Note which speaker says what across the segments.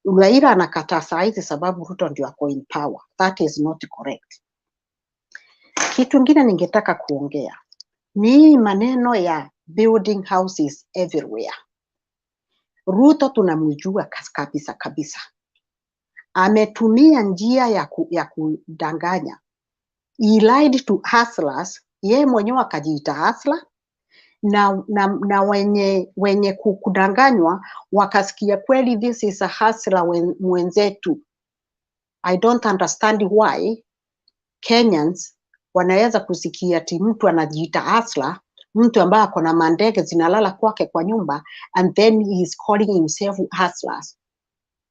Speaker 1: Raila anakataa saizi sababu Ruto ndio ako in power. That is not correct. Kitu kingine ningetaka kuongea ni maneno ya building houses everywhere. Ruto tunamjua kabisa kabisa. Ametumia njia ya kudanganya. He lied to hustlers. Yeye mwenyewe akajiita hustler na wenye kudanganywa wakasikia kweli this is a hustler mwenzetu. I don't understand why Kenyans wanaweza kusikia ati mtu anajiita hustler, mtu ambaye ako na mandege zinalala kwake kwa nyumba, and then he is calling himself hustlers.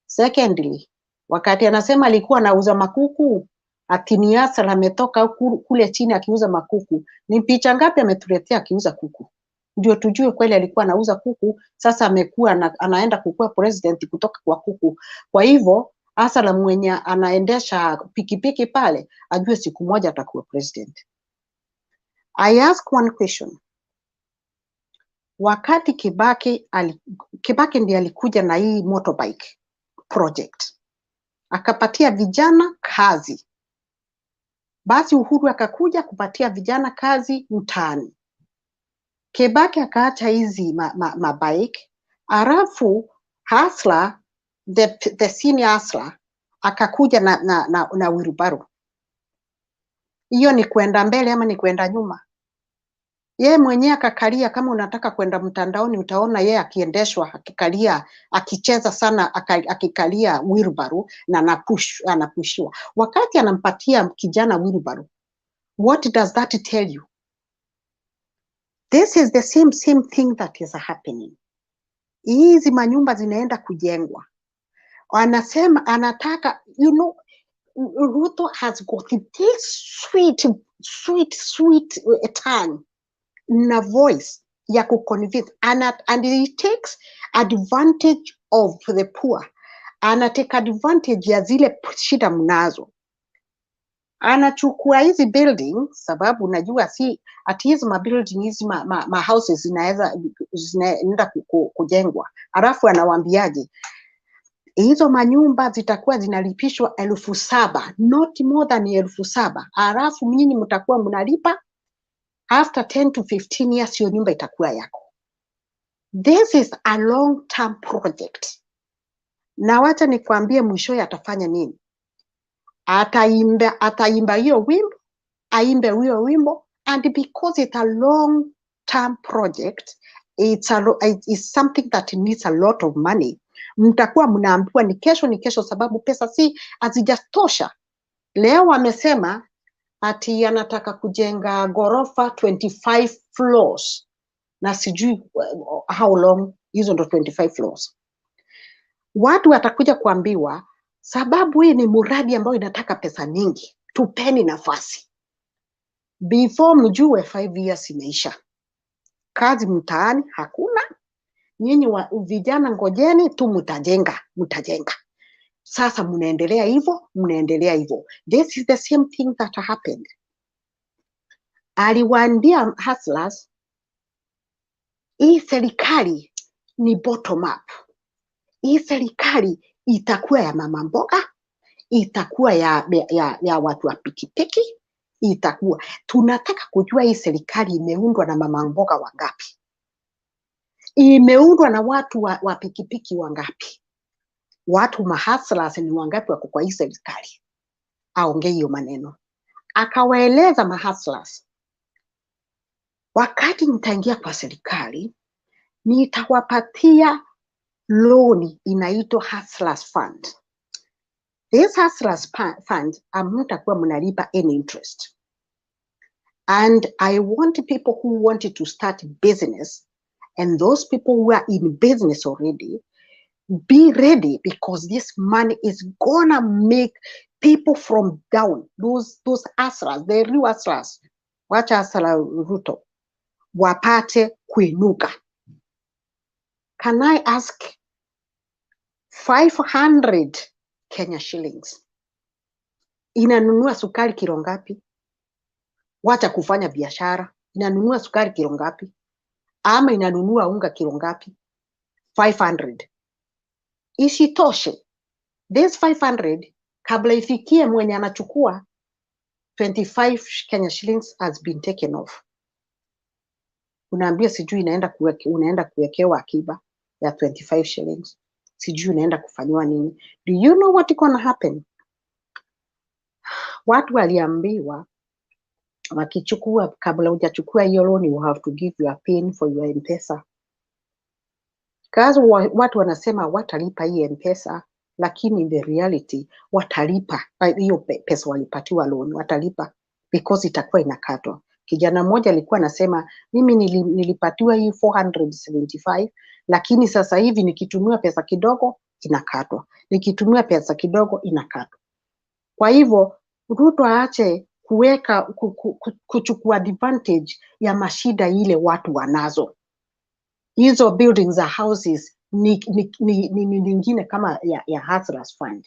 Speaker 1: Secondly, wakati anasema alikuwa anauza makuku, ati ni hustler ametoka kule chini akiuza makuku, ni picha ngapi ametuletea akiuza kuku? Ndio tujue kweli alikuwa anauza kuku. Sasa amekuwa anaenda kukua president kutoka kwa kuku. Kwa hivyo hasa mwenye anaendesha pikipiki pale ajue siku moja atakuwa president. I ask one question. Wakati Kibaki ndiye alikuja na hii motorbike project, akapatia vijana kazi. Basi Uhuru akakuja kupatia vijana kazi mtaani. Kibaki akaacha hizi mabike, arafu hustler, the senior hustler akakuja na wheelbarrow. Hiyo ni kwenda mbele ama ni kwenda nyuma? Yeye mwenyewe akakalia. Kama unataka kwenda mtandaoni utaona yeye akiendeshwa akikalia, akicheza sana akikalia wheelbarrow na anapushiwa. Wakati anampatia kijana wheelbarrow, what does that tell you? This is the same thing that is happening. Hizi manyumba zinaenda kujengwa. Anasema anataka, Ruto has got this sweet tongue na voice ya kuconvince, and he takes advantage of the poor. Anateka advantage ya zile shida mnazo. Anachukua hizi building sababu najua si ati hizi building hizi houses zinaenda kujengwa. Alafu anawaambiaje? Hizo manyumba zitakuwa zinalipishwa 7,000, not more than 7,000. Alafu nyinyi mtakuwa mnalipa after 10 to 15 years, hiyo nyumba itakuwa yako. This is a long term project. Na wacha nikwambie mwisho atafanya nini. Ataimba hiyo wimbo, aimbe hiyo wimbo, and because it's a long term project, it's something that needs a lot of money. Mtakuwa mnaambiwa ni kesho sababu pesa si hazijatosha. Leo wamesema ati anataka kujenga gorofa 25 floors na sijui how long hizo ndo 25 floors. Watu watakuja kuambiwa sababu hii ni muradi ambayo inataka pesa nyingi, tupeni nafasi. Before mjue 5 years imeisha. Kazi mtaani hakuna. Nyinyi vijana ngojeni tu mtajenga. Sasa mnaendelea hivyo. This is the same thing that happened. Aliwaambia hustlers, hii serikali ni bottom up. Hii serikali itakuwa ya mama mboga, itakuwa ya watu wa pikipiki, itakuwa. Tunataka kujua hii serikali imeundwa na mama mboga wangapi? Imeundwa na watu wa pikipiki wangapi? Watu mahustlers ni wangapi wako kwa hii serikali? Aongee hiyo maneno. Akawaeleza mahustlers, wakati mtaingia kwa serikali, nitawapatia loan inaitwa Hustlers Fund. This Hustlers Fund hamtakuwa mnalipa any interest. And I want people who wanted to start business, and those people who are in business already, be ready, because this money is gonna make people from down, those hustlers, the real hustlers, wacha hustler Ruto, wapate kuinuka. Can I ask 500 Kenya shillings inanunua sukari kilo ngapi? Wacha kufanya biashara, inanunua sukari kilo ngapi? Ama inanunua unga kilo ngapi? 500. Isitoshe, this 500 kabla ifikie mwenye anachukua 25 Kenya shillings has been taken off. Unaambia sijui unaenda kuwekewa akiba ya 25 shillings. Sijui unaenda kufanywa nini. Do you know what is gonna happen? Watu waliambiwa wakichukua, kabla hujachukua hiyo loan, you have to give your PIN for your M-Pesa. Kazi watu wanasema watalipa hii M-Pesa, lakini in the reality watalipa hiyo pesa walipatiwa loan, watalipa because itakuwa inakatwa. Kijana mmoja alikuwa anasema mimi nilipatiwa hii 475, lakini sasa hivi nikitumia pesa kidogo inakatwa, nikitumia pesa kidogo inakatwa. Kwa hivyo Ruto aache kuchukua advantage ya mashida ile watu wanazo. Hizo buildings za houses ni nyingine kama ya Hustlers Fund.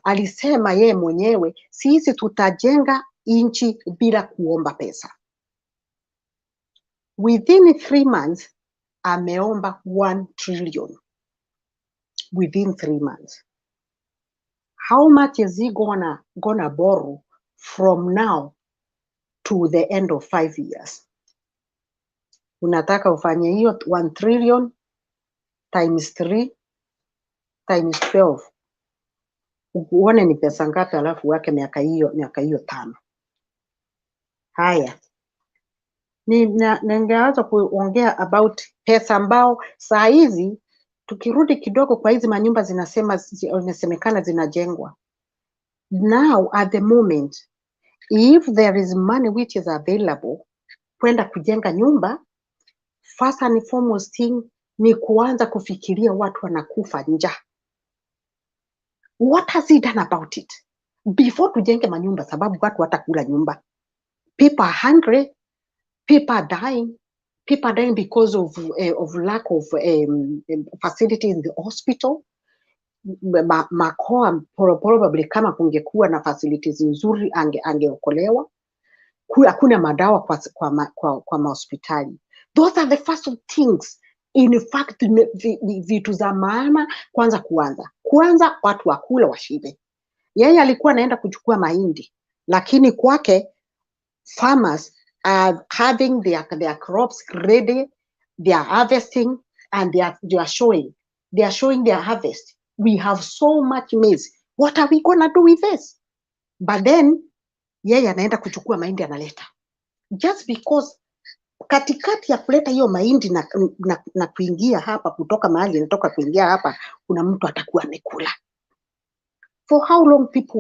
Speaker 1: Alisema ye mwenyewe, sisi tutajenga nchi bila kuomba pesa. Within 3 months ameomba 1 trillion. Within 3 months. How much is he gonna borrow from now to the end of 5 years? Unataka ufanye hiyo 1 trillion times 3 times 12. Uone ni pesa ngapi, alafu wake miaka hiyo 5. Haya. Ningeanza kuongea about pesa ambao saa hizi tukirudi kidogo kwa hizi manyumba zinasemekana zinajengwa. Now at the moment, if there is money which is available kwenda kujenga nyumba, first and foremost thing ni kuanza kufikiria watu wanakufa njaa. What has he done about it? Before tujenge manyumba, sababu watu watakula nyumba. People are hungry, people are dying. People are dying because of lack of facility in the hospital. Makoa probably kama kungekuwa na facilities nzuri angeokolewa. Hakuna madawa kwa mahospitali. Those are the first things. In fact, vitu za maana kwanza watu wakula washibe. Yeye alikuwa anaenda kuchukua mahindi, lakini kwake farmers are having their crops ready, they are harvesting, and they are showing their harvest. We have so much maize. What are we gonna do with this? But then yeye anaenda kuchukua mahindi analeta. Just because katikati ya kuleta hiyo mahindi na kuingia hapa, kutoka mahali natoka kuingia hapa, kuna mtu atakuwa amekula. For how long people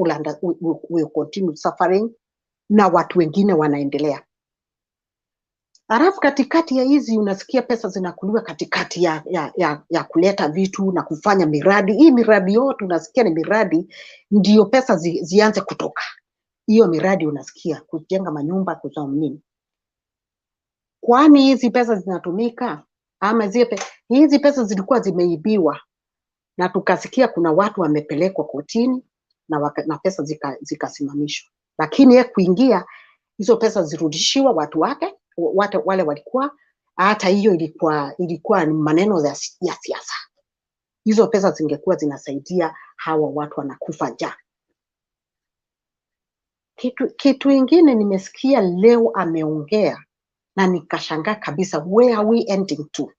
Speaker 1: will continue suffering na watu wengine wanaendelea? Alafu katikati ya hizi unasikia pesa zinakuliwa katikati ya kuleta vitu na kufanya miradi. Hii miradi yote unasikia ni miradi, ndio pesa zianze kutoka. Hiyo miradi unasikia kujenga manyumba, kuzaa nini. Kwani hizi pesa zinatumika ama hizi pesa zilikuwa zimeibiwa na tukasikia kuna watu wamepelekwa kotini na pesa zikasimamishwa. Lakini yeye kuingia, hizo pesa zirudishiwa watu wake, wale walikuwa, hata hiyo ilikuwa ni maneno ya siasa. Hizo pesa zingekuwa zinasaidia hawa watu wanakufa njaa. Kitu ingine nimesikia leo ameongea na nikashangaa kabisa, where are we ending to?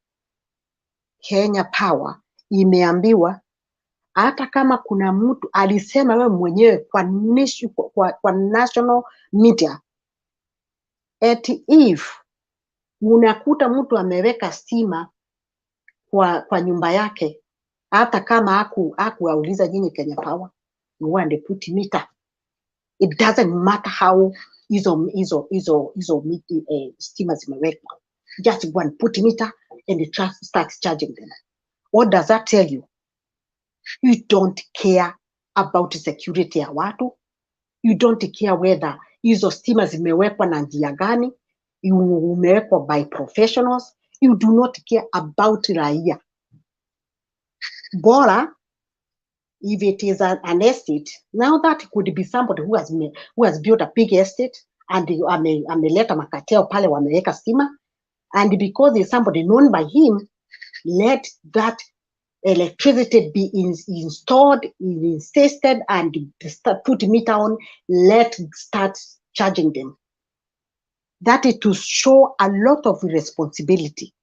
Speaker 1: Kenya Power imeambiwa hata kama kuna mtu alisema wewe mwenyewe kwa national media, eti if unakuta mtu ameweka stima kwa nyumba yake, hata kama hakuwauliza nyinyi Kenya Power, you want to put meter. It doesn't matter how hizo stima zimewekwa. Just go and put meter and the trust starts charging them. What does that tell you? You don't care about security ya watu. You don't care whether hizo stima zimewekwa na njia gani. Umewekwa by professionals. You do not care about raia. Bora, if it is an estate, now that could be somebody who has built a big estate and ameleta makateo pale wameweka stima, and because it's somebody known by him, let that electricity be installed, insisted, and put meter on, start charging them. That is to show a lot of responsibility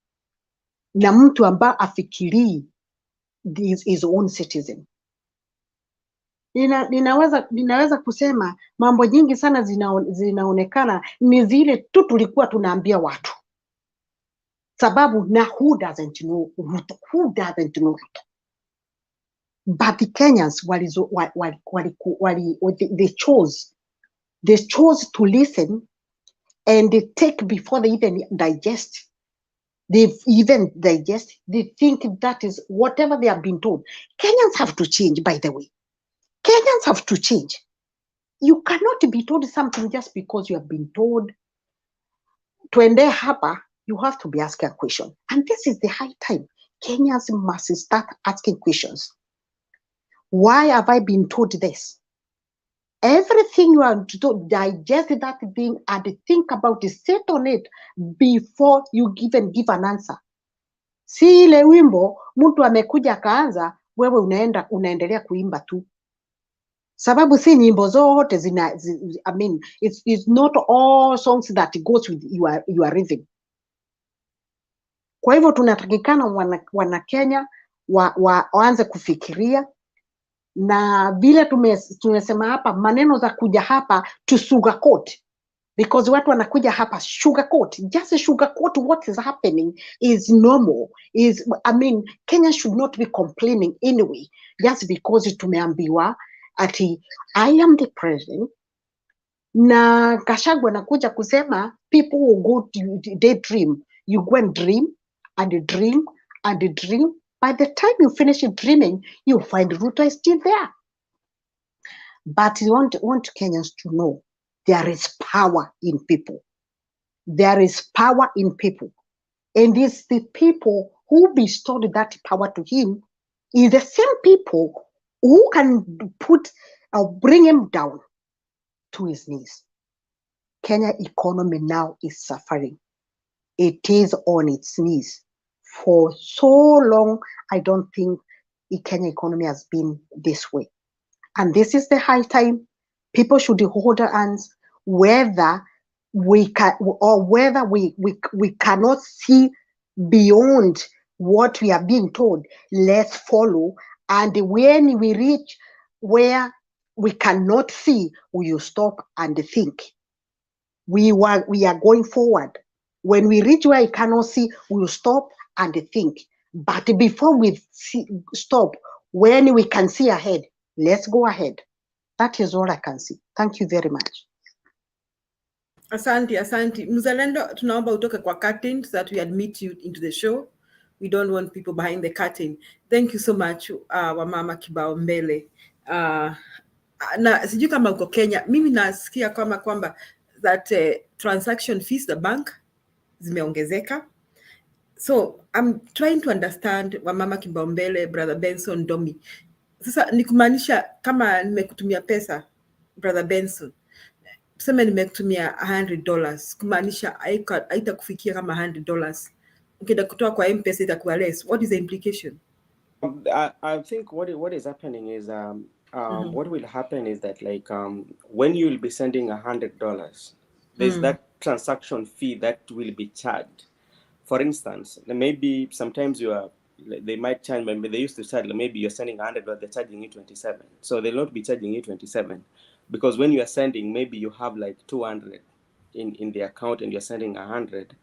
Speaker 1: na mtu ambaye afikirii his own citizen. Ninaweza kusema mambo nyingi sana zinaonekana ni zile tu tulikuwa tunaambia watu, sababu na who doesn't know Ruto? Who doesn't know Ruto? But the Kenyans they chose to listen and they take before they even digest. They think that is whatever they have been told. Kenyans have to change, by the way. Kenyans have to change. You cannot be told something just because you have been told. Tuende hapa, you have to be asking a question. And this is the high time. Kenyans must start asking questions. Why have I been told this? Everything you are to digest that thing and think about it, sit on it before you even give an answer. Si ile wimbo mtu amekuja akaanza, wewe unaendelea kuimba tu. Sababu si nyimbo zote I mean, it's not all songs that goes with your rhythm. Kwa hivyo tunatakikana wana Kenya waanze kufikiria, na vile tumesema hapa, maneno za kuja hapa to sugarcoat, because watu wanakuja hapa sugarcoat, just sugarcoat what is happening is normal. I mean, Kenya should not be complaining anyway, just because tumeambiwa ati I am the president, na Gachagua anakuja kusema people will go to daydream. You go and dream and dream and dream. By the time you finish dreaming, you find Ruto is still there. But you want Kenyans to know there is power in people. There is power in people. And it's the people who bestowed that power to him is the same people who can bring him down to his knees. Kenya economy now is suffering. It is on its knees. For so long, I don't think the Kenya economy has been this way. And this is the high time. People should hold their hands, whether we can or whether we cannot see beyond what we are being told. Let's follow. And when we reach where we cannot see, we will stop and think. We are going forward. When we reach where I cannot see, we will stop and think. But before we stop, when we can see ahead, let's go ahead. That is all I can see. Thank you very much.
Speaker 2: Asante. Mzalendo, tunaomba utoke kwa curtain so that we admit you into the show. We don't want people behind the curtain. Thank you so much, Wamama Kibao Mbele. Na sijui kama uko Kenya, mimi nasikia kwamba that transaction fees the bank zimeongezeka. So I'm trying to understand, Wamama Kibao Mbele, Brother Benson, Domi. Sasa ni kumaanisha kama nimekutumia pesa, Brother Benson, tuseme nimekutumia $100, kumaanisha haitakufikia kama $100. Ukienda kutoa kwa M-Pesa itakuwa less. What is the implication?
Speaker 3: I think what is happening is what will happen is that, like, when you will be sending $100, there's that transaction fee that will be charged. For instance, maybe sometimes they might charge, maybe they used to charge, maybe you're sending $100, they're charging you 27. So they'll not be charging you 27, because when you are sending, maybe you have like 200 in the account and you're sending 100.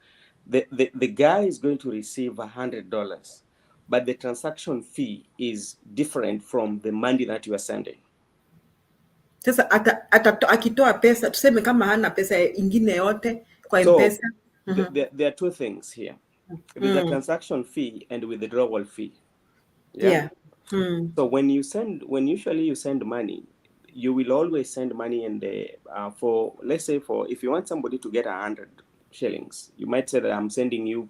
Speaker 3: The guy is going to receive $100, but the transaction fee is different from the money that you are sending.
Speaker 2: Sasa akitoa pesa, tuseme kama hana pesa ingine yote kwa M-Pesa.
Speaker 3: There are two things here. There's a transaction fee and withdrawal fee.
Speaker 2: Yeah.
Speaker 3: So when usually you send money, you will always send money in the for, let's say, if you want somebody to get 100 shillings, you might say that I'm sending you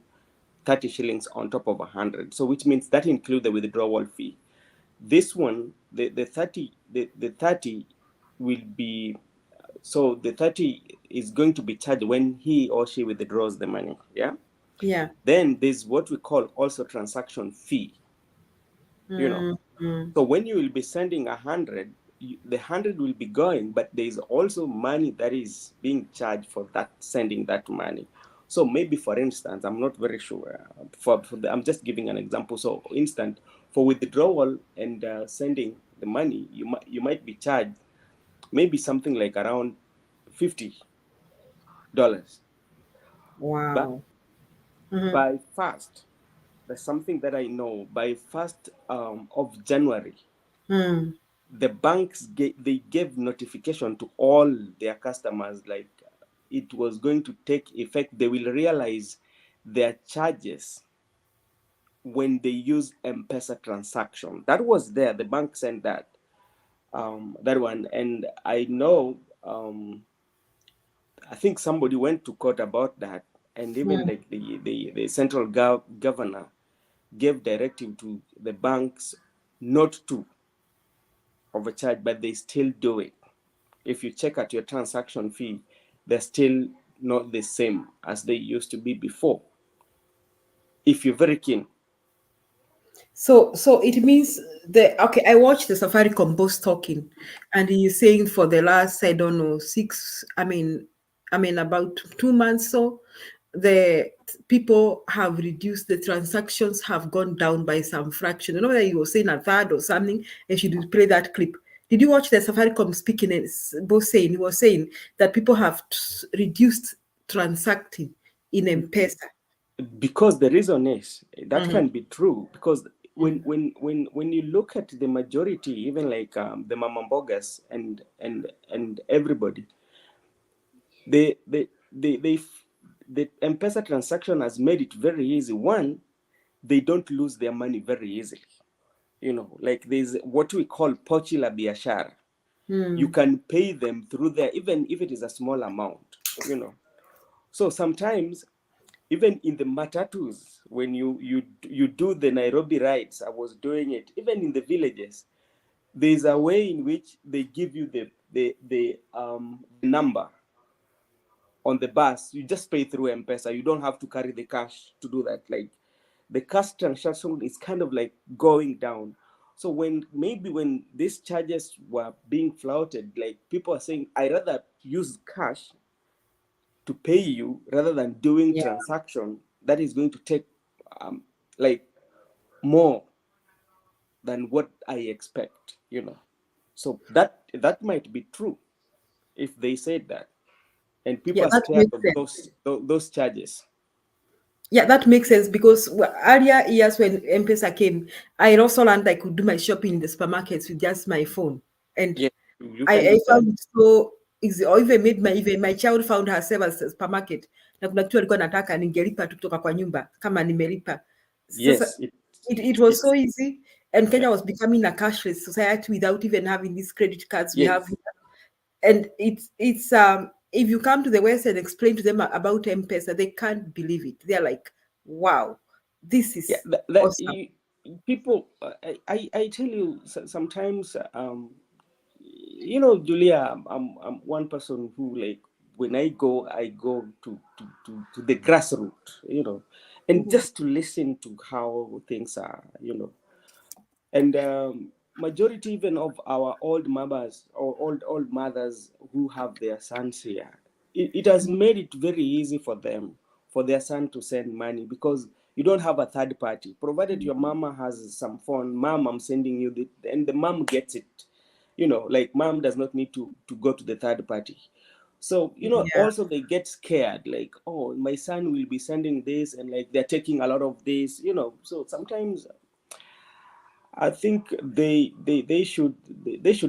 Speaker 3: 30 shillings on top of 100. So which means that includes the withdrawal fee. This one, the 30 will be, so the 30 is going to be charged when he or she withdraws the money. Yeah.
Speaker 2: Yeah.
Speaker 3: Then there's what we call also transaction fee. you know. So when you will be sending 100, the 100 will be going, but there is also money that is being charged for that, sending that money. So maybe, for instance, I'm not very sure. I'm just giving an example. So, instant for withdrawal and sending the money, you might be charged maybe something like around $50. But
Speaker 2: Wow.
Speaker 3: by first, there's something that I know. By first of January, the banks they gave notification to all their customers, like it was going to take effect. They will realize their charges when they use M-Pesa transaction. That was there. The bank sent that one, and I know. I think somebody went to court about that, and even like the central governor gave directive to the banks not to overcharge, but they still do it. If you check out your transaction fee, they're still not the same as they used to be before. If you're very keen.
Speaker 2: So it means okay, I watched the Safaricom boss talking, and he's saying for the last, I don't know, about 2 months, so the people have reduced, the transactions have gone down by some fraction. I know that you were saying a third or something, and she did play that clip. Did you watch the Safaricom speaking and both saying, he was saying that people have reduced transacting in M-Pesa?
Speaker 3: Because the reason is that can be true, because when you look at the majority, even like the mamambogas and everybody, the M-Pesa transaction has made it very easy. One, they don't lose their money very easily. Like there's what we call pochi la biashara. You can pay them through there, even if it is a small amount. So sometimes, even in the matatus, when you do the Nairobi rides, I was doing it, even in the villages, there's a way in which they give you the number on the bus. You just pay through M-Pesa. You don't have to carry the cash to do that. Like the cash transaction is kind of like going down. So when these charges were being flouted, like people are saying, I rather use cash to pay you rather than doing transaction that is going to take like more than what I expect. So that might be true if they said that, and people
Speaker 2: Yeah,
Speaker 3: are
Speaker 2: that
Speaker 3: scared
Speaker 2: makes
Speaker 3: of
Speaker 2: sense.
Speaker 3: those charges.
Speaker 2: Yeah, that makes sense because earlier years when M-Pesa came, I also learned I could do my shopping in the supermarkets with just my phone, and
Speaker 3: Yeah, you
Speaker 2: I,
Speaker 3: can
Speaker 2: I
Speaker 3: do that.
Speaker 2: found it so easy. Or even my child found herself at the supermarket na kuna kitu alikuwa nataka ningelipa tu kutoka kwa nyumba kama nimelipa. Sasa
Speaker 3: Yes,
Speaker 2: it was so
Speaker 3: it's
Speaker 2: easy, and
Speaker 3: yeah,
Speaker 2: Kenya was becoming a cashless society without even having these credit cards we have
Speaker 3: yes.
Speaker 2: here. And it's if you come to the West and explain to them about M-Pesa, they can't believe it. They're like, wow, this
Speaker 3: Yeah,
Speaker 2: is
Speaker 3: that
Speaker 2: awesome.
Speaker 3: people, I tell you, sometimes Julia, I'm one person who, like, when I go to the grassroots, and just to listen to how things are. And majority even of our old mothers or old mothers who have their sons here, it has made it very easy for them, for their son to send money, because you don't have a third party, provided your mama has some phone. Mom, I'm sending you and the mom gets it. Like, mom does not need to go to the third party. So
Speaker 2: Yeah.
Speaker 3: also they get scared, like, oh, my son will be sending this, and like they're taking a lot of this. So sometimes I think they should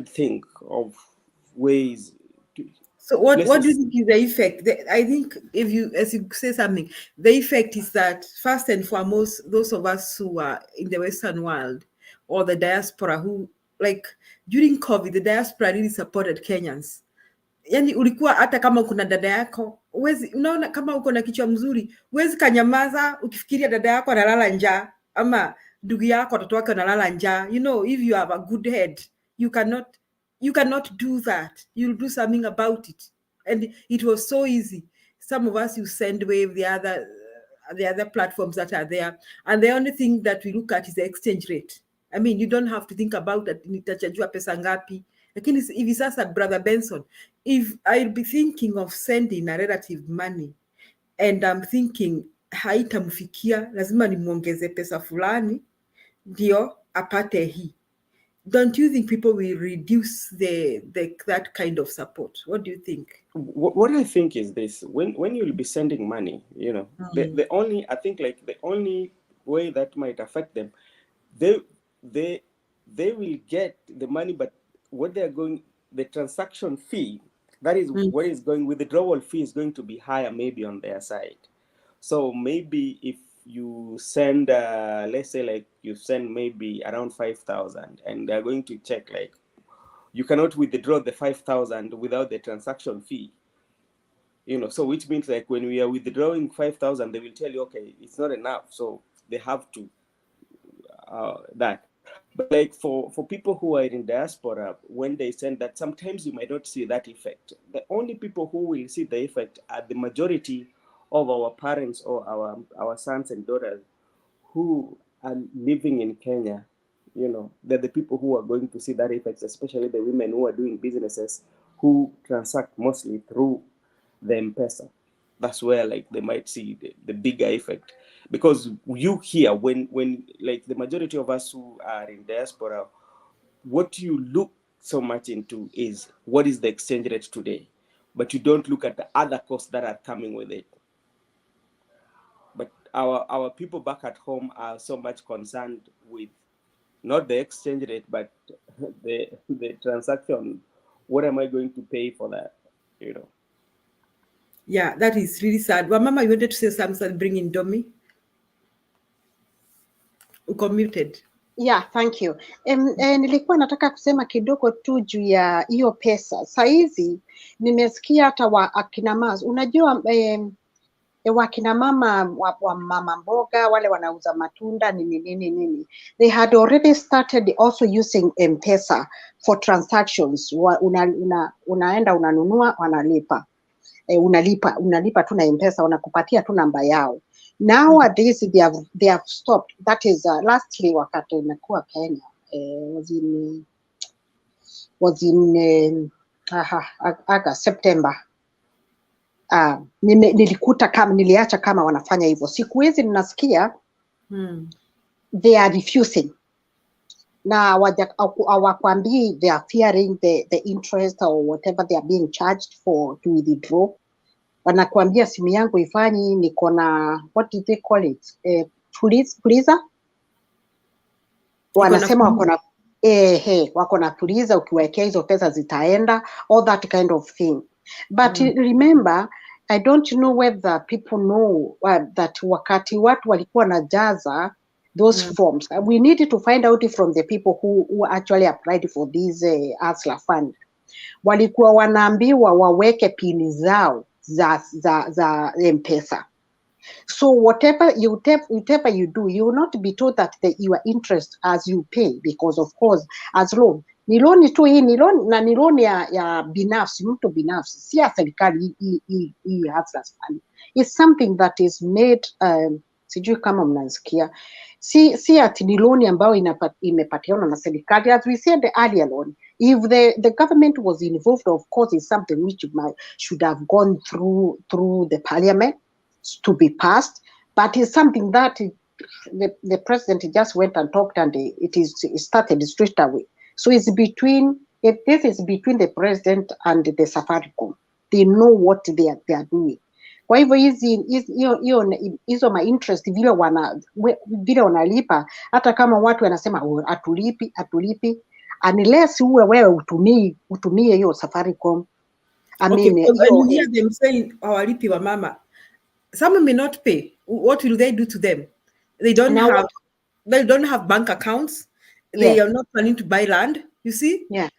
Speaker 3: think of ways to
Speaker 2: So what do you
Speaker 3: places.
Speaker 2: think is the effect? I think if you, as you say something, the effect is that first and foremost, those of us who are in the Western world or the diaspora who, like, during COVID, the diaspora really supported Kenyans. Yani ulikuwa hata kama kuna dada yako unaona kama uko na kichwa mzuri huwezi kanyamaza ukifikiria dada yako analala njaa ama ndugu yako watoto wake wanalala njaa. If you have a good head, you cannot do that. You'll do something about it. And it was so easy. Some of us use Sendwave, the other platforms that are there, and the only thing that we look at is the exchange rate. I mean, you don't have to think about that nitachajua pesa ngapi. Lakini hivi sasa, Brother Benson, if I'll be thinking of sending a relative money and I'm thinking haitamfikia, lazima nimuongeze pesa fulani ndio apate hii. Don't you think people will reduce that kind of support? What do you think?
Speaker 3: What I think is this: when you'll be sending money, you know, the only, I think, like, the only way that might affect them, they will get the money, but what they're going, the transaction fee, that is what is going, withdrawal fee is going to be higher maybe on their side. So maybe if you send, let's say, like, you send maybe around 5,000, and they're going to check, like, you cannot withdraw the 5,000 without the transaction fee. You know, so which means, like, when we are withdrawing 5,000, they will tell you, okay, it's not enough, so they have to that. But like for people who are in diaspora, when they send that, sometimes you might not see that effect. The only people who will see the effect are the majority of our parents or our sons and daughters who are living in Kenya. You know, they're the people who are going to see that effect, especially the women who are doing businesses who transact mostly through the M-Pesa. That's where, like, they might see the bigger effect. Because you hear, when like, the majority of us who are in diaspora, what you look so much into is what is the exchange rate today, but you don't look at the other costs that are coming with it. But our people back at home are so much concerned with not the exchange rate, but the transaction. What am I going to pay for that? You know.
Speaker 2: Yeah, that is really sad. Well, Mama, you wanted to say something, bring in Domi. Uko muted.
Speaker 1: Yeah, thank you. Nilikuwa nataka kusema kidogo tu juu ya hiyo pesa. Saizi nimesikia hata akina mama, unajua wakina mama wa mama mboga wale wanauza matunda nini, they had already started also using M-Pesa for transactions. Unaenda unanunua, wanalipa. Unalipa tu na M-Pesa, wanakupatia tu namba yao. Nowadays they have stopped. That is lastly wakati imekuwa Kenya was in August, September. Nilikuta kama niliacha kama wanafanya hivyo. Siku hizi ninasikia they are refusing. Na hawakwambii they are fearing the interest or whatever they are being charged for to withdraw. Wanakuambia simu yangu ifanyi, niko na what do they call it, fuliza. Wanasema wako na fuliza, ukiwekea hizo pesa zitaenda, all that kind of thing. But remember, I don't know whether people know that wakati watu walikuwa najaza those forms, we need to find out from the people who actually applied for this Hustler Fund. Walikuwa wanaambiwa waweke pini zao za M-Pesa. So whatever you do, you will not be told that your interest as you pay, because of course as loan ni loan tu, hii ni loan na ni loan ya binafsi, mtu binafsi, si ya serikali. Hii Hustler Fund is something that is made, sijui kama mnasikia, si ati ni loan ambayo imepatiana na serikali. As we said earlier on, if the government was involved, of course it's something which should have gone through the parliament to be passed, but it's something that the president just went and talked, and it started straight away. So this is between the president and the Safaricom. They know what they are doing. Kwa hivyo hizo ma interest vile wanalipa, hata kama watu wanasema atulipi, unless wewe utumie hiyo Safaricom. I mean,
Speaker 2: you hear them saying hawalipi wa mama. Some may not pay. What will they do to them? They don't have bank accounts. They are not planning to buy land, you see?
Speaker 1: Yeah.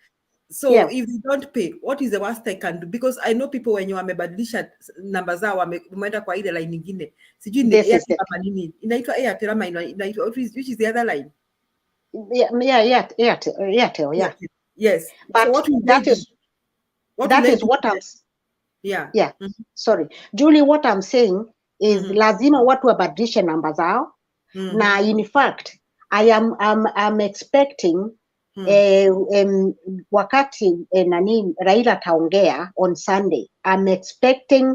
Speaker 2: So if they don't pay, what is the worst I can do? Because I know people when you wamebadilisha namba zao wameenda kwa ile line nyingine. Sijui ni Airtel ama nini. Inaitwa Airtel ama inaitwa which is the other line? Airtel. Yes.
Speaker 1: But
Speaker 2: so what
Speaker 1: that is what I'm Sorry. Julie, what I'm saying is lazima watu wabadilishe namba zao. Na in fact, I'm expecting wakati nani Raila taongea on Sunday, I'm expecting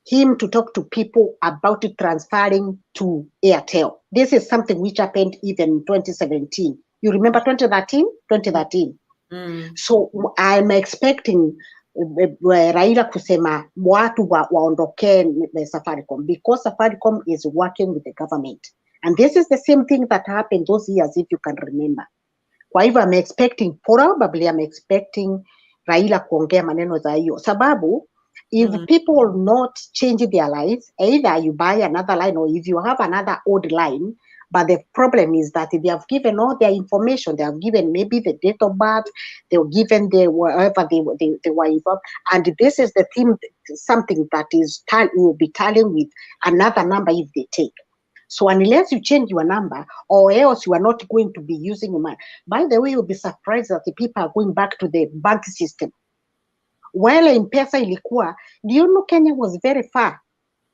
Speaker 1: him to talk to people about it transferring to Airtel. This is something which happened even in 2017. You remember 2013? 2013. So I'm expecting Raila kusema watu waondoke Safaricom, because Safaricom is working with the government. And this is the same thing that happened those years, if you can remember. Kwa hivyo I'm expecting Raila kuongea maneno za hiyo. Sababu, if people not change their lives, either you buy another line or if you have another old line, but the problem is that they have given all their information, they have given maybe the date of birth, they were given the wherever they were involved, and this is the thing, something that is will be tallying with another number if they take. So unless you change your number, or else you are not going to be using your money. By the way, you'll be surprised that the people are going back to the bank system. While M-Pesa ilikuwa, do you know Kenya was very far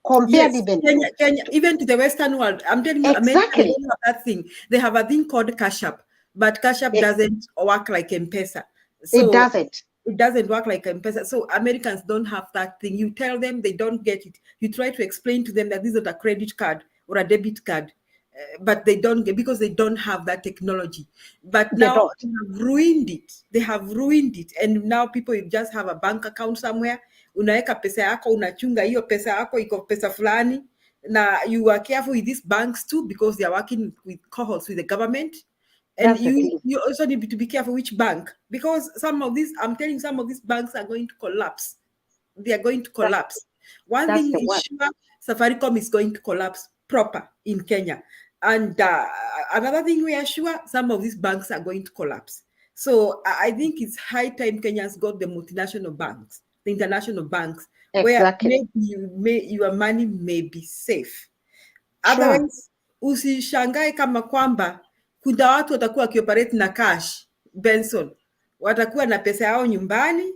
Speaker 1: compared even
Speaker 2: Kenya, even to the Western world. I'm telling you,
Speaker 1: exactly.
Speaker 2: America, they don't have that thing. They have a thing called Cash App, but Cash App doesn't work like M-Pesa. So
Speaker 1: it doesn't.
Speaker 2: It doesn't work like M-Pesa. So Americans don't have that thing. You tell them, they don't get it. You try to explain to them that this is not a credit card or a debit card, but they don't get, because they don't have that technology. But now they have ruined it. They have ruined it. And now people just have a bank account somewhere. Unaweka pesa yako, unachunga hiyo pesa yako, iko pesa fulani. Now you are careful with these banks too, because they are working with cohorts with the government. And you also need to be careful which bank, because some of these, I'm telling you, some of these banks are going to collapse. They are going to collapse. One thing is sure, Safaricom is going to collapse proper in Kenya. And another thing we are sure, some of these banks are going to collapse. So I think it's high time Kenyans got the multinational banks, the international banks, where maybe your money may be safe. Otherwise, usishangae kama kwamba kuna watu watakuwa wakioperate na cash, Benson, watakuwa na pesa yao nyumbani,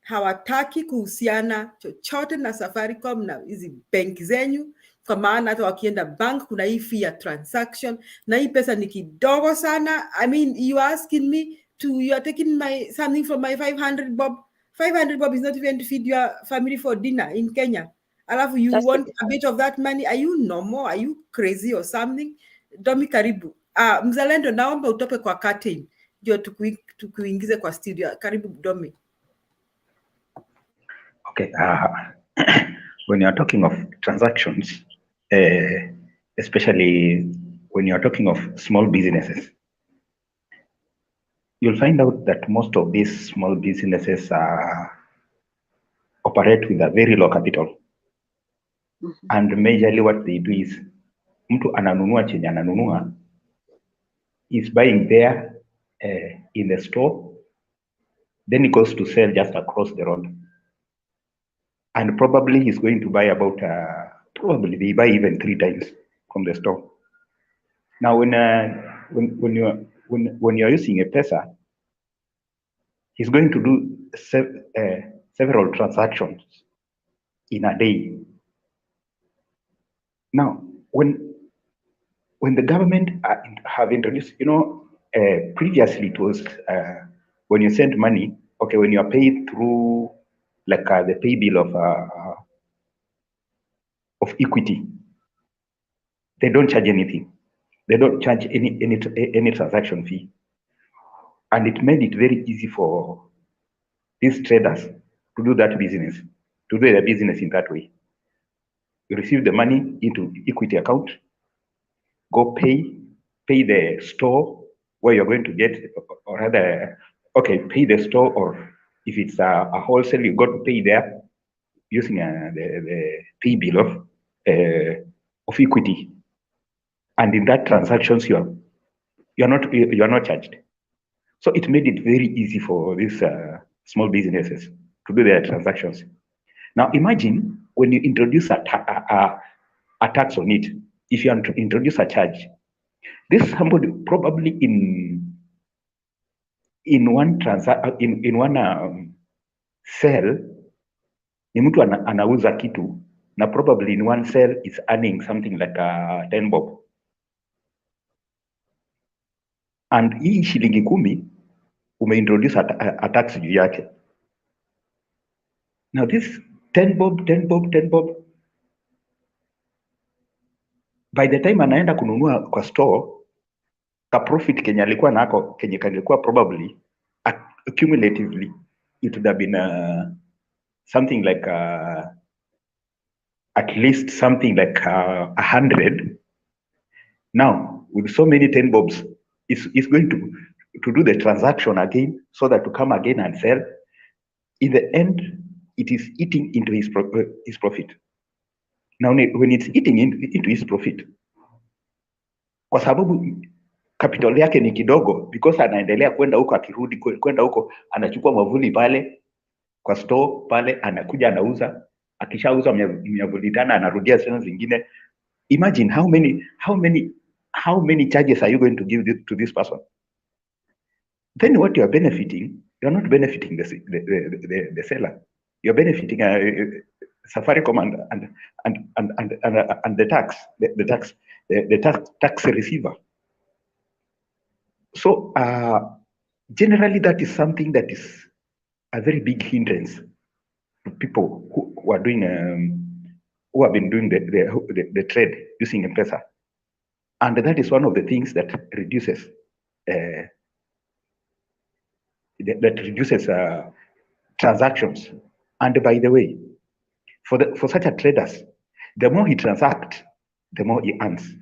Speaker 2: hawataki kuhusiana chochote na Safaricom na hizi benki zenyu, kwa maana hata wakienda bank kuna hii fee ya transaction, na hii pesa ni kidogo sana. I mean, you are asking me you are taking something from my 500 bob. 500 bob is not even to feed your family for dinner in Kenya. Alafu you want a bit of that money? Are you normal? Are you crazy or something? Domi, karibu. Mzalendo, naomba utope kwa curtain ndio tukuingize kwa studio. Karibu Domi.
Speaker 4: Okay. When you are talking of transactions, especially when you are talking of small businesses, you'll find out that most of these small businesses operate with a very low capital. And majorly what they do is, mtu ananunua chenye ananunua is buying there in the store, then he goes to sell just across the road. And probably he's going to buy about, probably they buy even 3 times from the store. Now, when you're using a M-Pesa, he's going to do several transactions in a day. Now, when the government have introduced, previously it was when you send money, okay, when you are paid through like the pay bill of Equity, they don't charge anything. They don't charge any transaction fee, and it made it very easy for these traders to do that business, to do their business in that way. You receive the money into Equity account, go pay the store where you're going to get, or rather, okay, pay the store, or if it's a wholesale, you got to pay there using the pay bill of Equity, and in that transactions you're not charged. So it made it very easy for these small businesses to do their transactions. Now imagine when you introduce a tax on it. If you introduce a charge, this somebody probably in one sell, ni mtu anauza kitu na probably in one sell is earning something like 10 bob. and hii shilingi 10 umeintroduce a tax juu yake. Now this 10 bob, by the time anaenda kununua kwa store, ka profit Kenya alikuwa nako, Kenya kalikuwa probably accumulatively it would have been something like at least something like 100. Now with so many 10 bobs, it's going to do the transaction again, so that to come again and sell. In the end, it is eating into his profit. Now when it's eating into his profit, kwa sababu capital yake ni kidogo, because anaendelea kwenda huko, akirudi kwenda huko, anachukua mwavuli pale kwa store pale, anakuja anauza, akishauza miavuli tena anarudia tena zingine. Imagine how many charges are you going to give to this person? Then what you are benefiting, you are not benefiting the seller. You are benefiting Safaricom and the tax receiver. So generally, that is something that is a very big hindrance to people who are doing who have been doing the trade using M-Pesa, and that is one of the things that reduces transactions. And by the way, for such a traders, the more he transacts, the more he earns.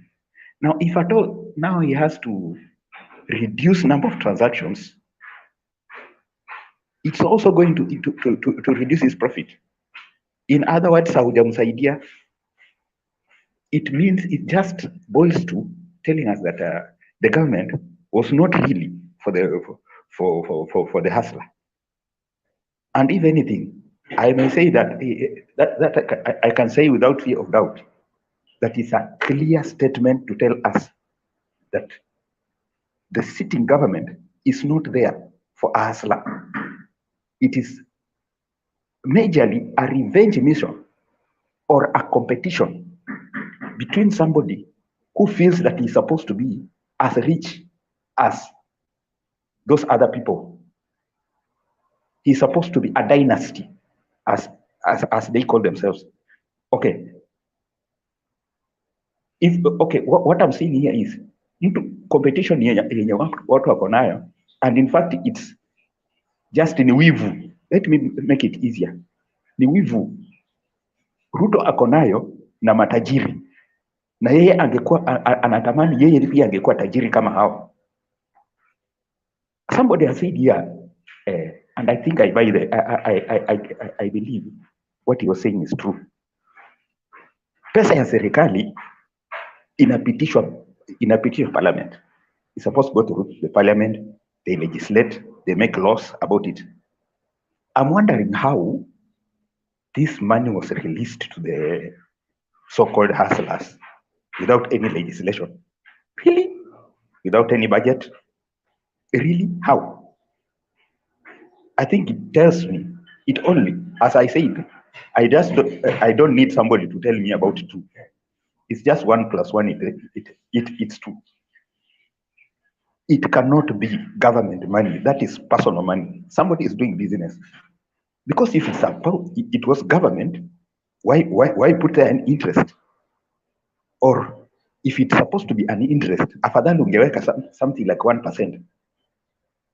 Speaker 4: Now, if at all now he has to reduce number of transactions, it's also going to reduce his profit. In other words, haujamsaidia. It means it just boils to telling us that the government was not really for the hustler. And if anything, I may say that I can say without fear of doubt that is a clear statement to tell us that the sitting government is not there for a hustler. It is majorly a revenge mission or a competition between somebody who feels that he's supposed to be as rich as those other people. He's supposed to be a dynasty, as they call themselves. Okay. What I'm saying here is competition yenye watu wako nayo, and in fact it's just ni wivu. Let me make it easier. Ni wivu Ruto ako nayo na matajiri, na yeye angekuwa anatamani yeye pia angekuwa tajiri kama hao. Somebody has said here, and I think I believe what he was saying is true. Pesa ya serikali inapitishwa parliament. It's supposed to go to the parliament, they legislate, they make laws about it. I'm wondering how this money was released to the so-called hustlers without any legislation. Really? Without any budget? Really? How? I think it tells me, it only, as I said, I don't need somebody to tell me about it too. It's just 1 + 1, it's 2. It cannot be government money. That is personal money. Somebody is doing business. Because if it was government, why put there an interest? Or if it's supposed to be an interest, afadhali ungeweka something like 1%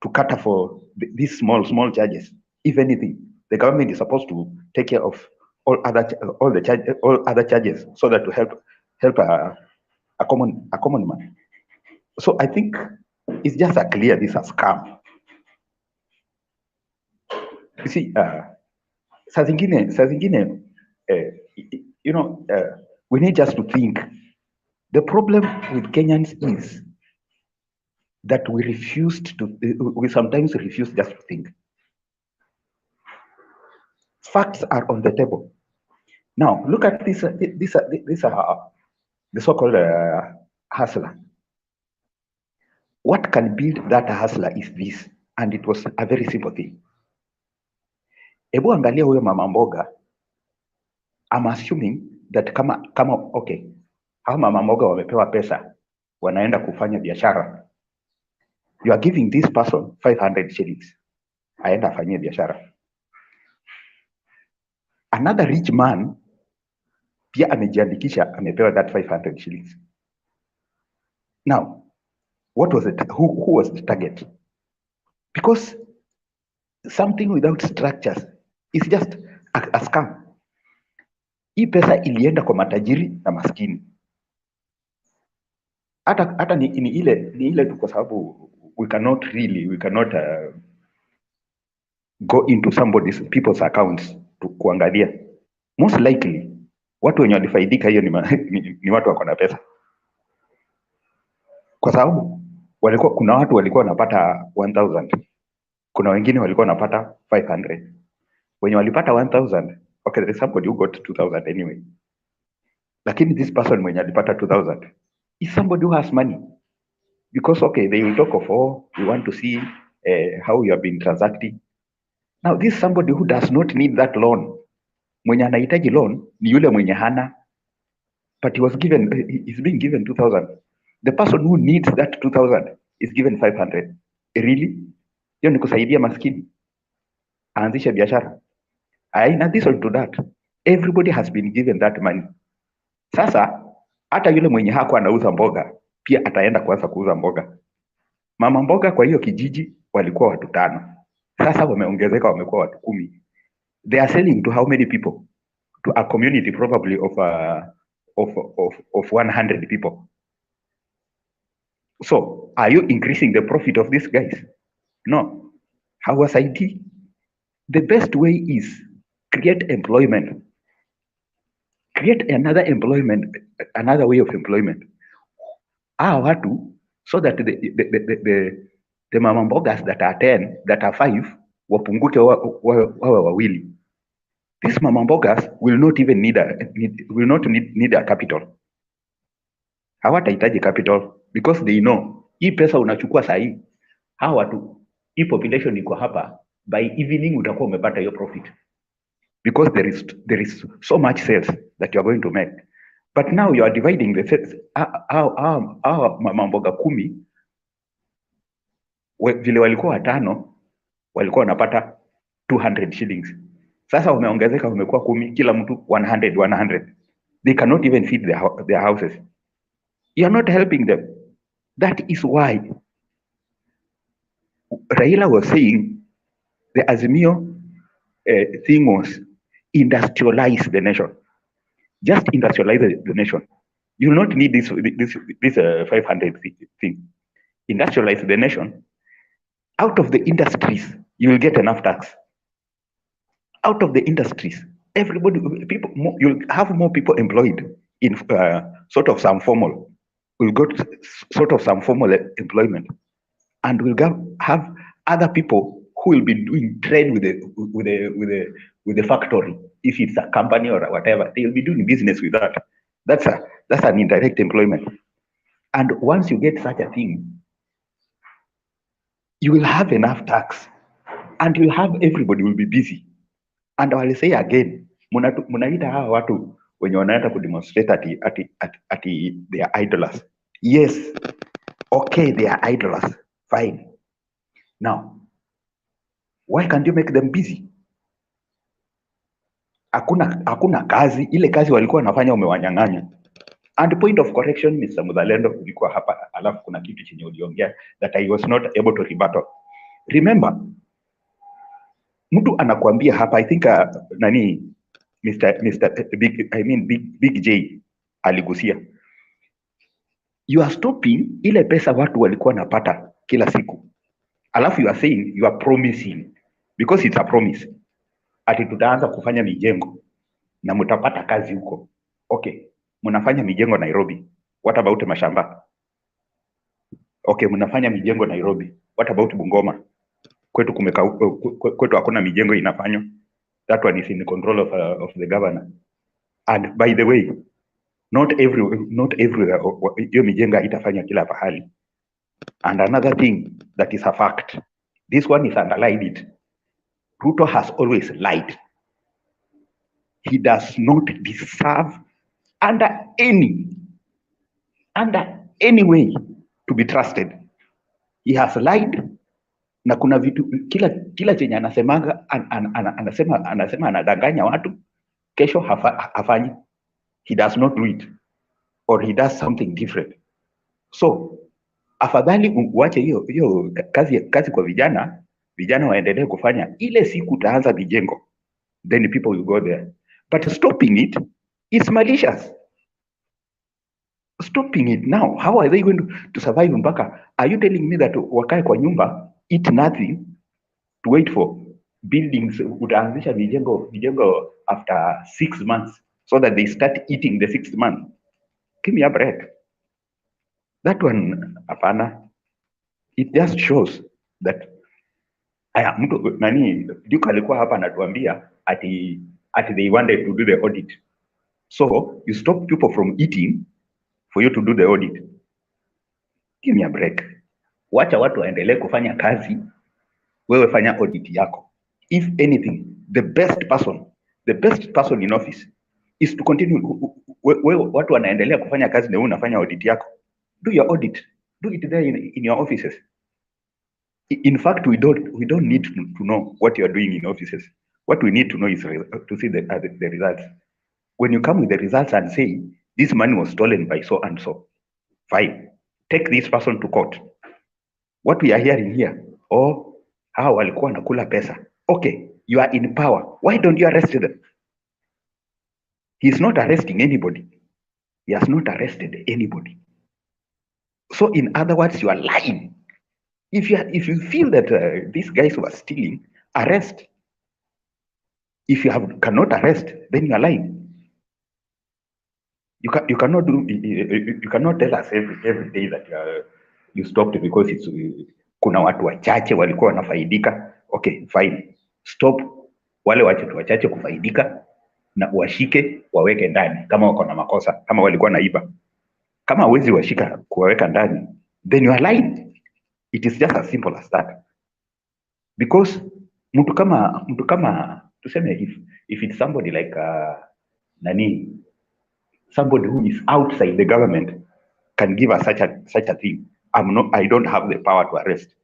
Speaker 4: to cater for these small charges. If anything, the government is supposed to take care of all other charges, so that to help a common man. So I think it's just a clear this a scam. You see, saa zingine, we need just to think. The problem with Kenyans is that we sometimes refuse just to think. Facts are on the table. Now, look at this the so-called hustler. What can build that hustler is this, and it was a very simple thing. Ebu angalia huyo mama mboga. I'm assuming that kama okay, hao mama mboga wamepewa pesa, wanaenda kufanya biashara. You are giving this person 500 shillings. Aenda afanyie biashara. Another rich man pia amejiandikisha, amepewa that 500 shillings. Now, what was it? Who was the target? Because something without structures is just a scam. Hii pesa ilienda kwa matajiri na maskini. Hata ni ile tu, kwa sababu we cannot go into people's accounts to kuangalia. Most likely watu wenye walifaidika hiyo ni watu wako na pesa, kwa sababu kuna watu walikuwa wanapata 1000, kuna wengine walikuwa wanapata 500. Wenye walipata 1000, okay, there's somebody who got 2000 anyway, lakini this person mwenye alipata 2000 is somebody who has money, because okay, they will talk of, oh, we want to see how you have been transacting. Now this is somebody who does not need that loan. Mwenye anahitaji loan ni yule mwenye hana, but he's being given 2000. The person who needs that 2000 is given 500. Really? Hiyo ni kusaidia maskini aanzishe biashara? In addition to that, everybody has been given that money. Sasa hata yule mwenye hako anauza mboga pia ataenda kuanza kuuza mboga. Mama mboga kwa hiyo kijiji walikuwa watu 5, sasa wameongezeka, wamekuwa watu 10. They are selling to how many people? To a community probably of 100 people. So are you increasing the profit of these guys? No. How was IT? The best way is create employment. Create another way of employment. Watu, so that the mama mbogas that are 10, that are 5, wapunguke wawe wawili. These mama mbogas will not even need a capital. Hawatahitaji capital because they know hii pesa unachukua sahi, hawa watu, hii population iko hapa, by evening utakuwa umepata hiyo profit, because there is so much sales that you are going to make. But now you are dividing the sales. Mama mboga 10 vile walikuwa 5 walikuwa wanapata 200 shillings. Sasa umeongezeka, umekuwa 10, kila mtu 100. They cannot even feed their houses. You are not helping them. That is why Raila was saying the Azimio thing was industrialize the nation. Just industrialize the nation. You will not need this 500 thing. Industrialize the nation. Out of the industries, you will get enough tax. Out of the industries, you'll have more people employed in sort of some formal. We'll go to sort of some formal employment, and we'll have other people who will be doing trade with the factory. If it's a company or whatever, they'll be doing business with that. That's an indirect employment. And once you get such a thing, you will have enough tax, and you'll have everybody will be busy. And I will say again, munaita hawa watu wenye wanaenda kudemonstrate ati they are idlers. Yes, okay, they are idlers, fine. Now, why can't you make them busy? Hakuna kazi, ile kazi walikuwa wanafanya umewanyang'anya. And point of correction, Mr. Muzalendo, ulikuwa hapa, alafu kuna kitu chenye uliongea that I was not able to rebuttal. Remember, mtu anakuambia hapa, I think Big J aligusia, you are stopping ile pesa watu walikuwa napata kila siku, alafu you are saying, you are promising, because it's a promise, ati tutaanza kufanya mijengo na mtapata kazi huko. Okay, mnafanya mijengo Nairobi, what about mashamba? Okay, mnafanya mijengo Nairobi, what about Bungoma? Kwetu hakuna mijengo inafanywa. That one is in the control of the governor. And by the way, not everywhere hiyo mijengo itafanywa kila pahali. And another thing that is a fact, this one is underlined it. Ruto has always lied. He does not deserve under any way to be trusted. he has lied, na kuna vitu kila chenye anasemaga anasema anadanganya watu, kesho hafanyi. He does not do it, or he does something different. So afadhali uache hiyo kazi kwa vijana waendelee kufanya. Ile siku utaanza mijengo, then people will go there, but stopping it is malicious. Stopping it now, how are they going to survive? Mpaka, are you telling me that wakae kwa nyumba, eat nothing, to wait for buildings? Utaanzisha mijengo after 6 months, so that they start eating the 6th month? Give me a break. That one, hapana. It just shows that mtu nani Duke alikuwa hapa anatuambia ati they wanted to do the audit. So you stop people from eating for you to do the audit. Give me a break. Wacha watu waendelee kufanya kazi, wewe fanya audit yako. If anything, the best person in office is to continue. Wewe watu wanaendelea kufanya kazi na wewe unafanya audit yako. Do your audit. Do it there in your offices. In fact, we don't need to know what you are doing in offices. What we need to know is to see the results. When you come with the results and say this money was stolen by so and so, fine, take this person to court. What we are hearing here, hao walikuwa nakula pesa. Okay, you are in power. Why don't you arrest them? He's not arresting anybody. He has not arrested anybody. So in other words, you are lying. If you feel that these guys were stealing, arrest. If you cannot arrest, then you are lying. You cannot tell us every day that you stopped because it's kuna watu wachache walikuwa wanafaidika. Okay, fine. Stop wale watu wachache kufaidika na washike waweke ndani kama wako na makosa, kama walikuwa naiba. Kama hawezi washika kuwaweka ndani, then you are lying. It is just as simple as that. Because mtu kama tuseme, if it's somebody like somebody who is outside the government can give us such a thing. I don't have the power to arrest.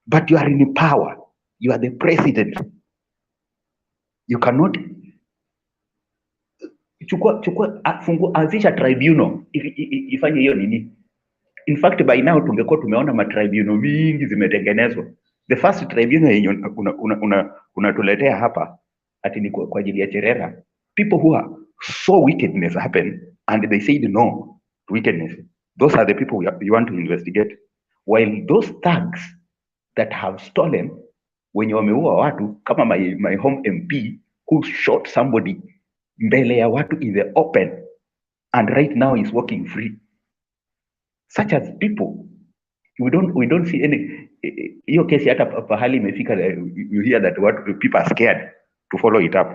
Speaker 4: But you are in power. You are the president. You cannot anzisha tribunal ifanye hiyo nini. In fact, by now tungekuwa tumeona matribunal mingi zimetengenezwa. The first tribunal yenye unatuletea hapa ati ni kwa ajili ya Cherera. People who are so wickedness happen and they said no to wickedness. Those are the people you want to investigate. While those thugs that have stolen, wenye wameua watu, kama my home MP who shot somebody mbele ya watu in the open and right now is walking free. Such as people, we don't see any. Hiyo kesi hata pahali imefika, you hear that people are scared to follow it up.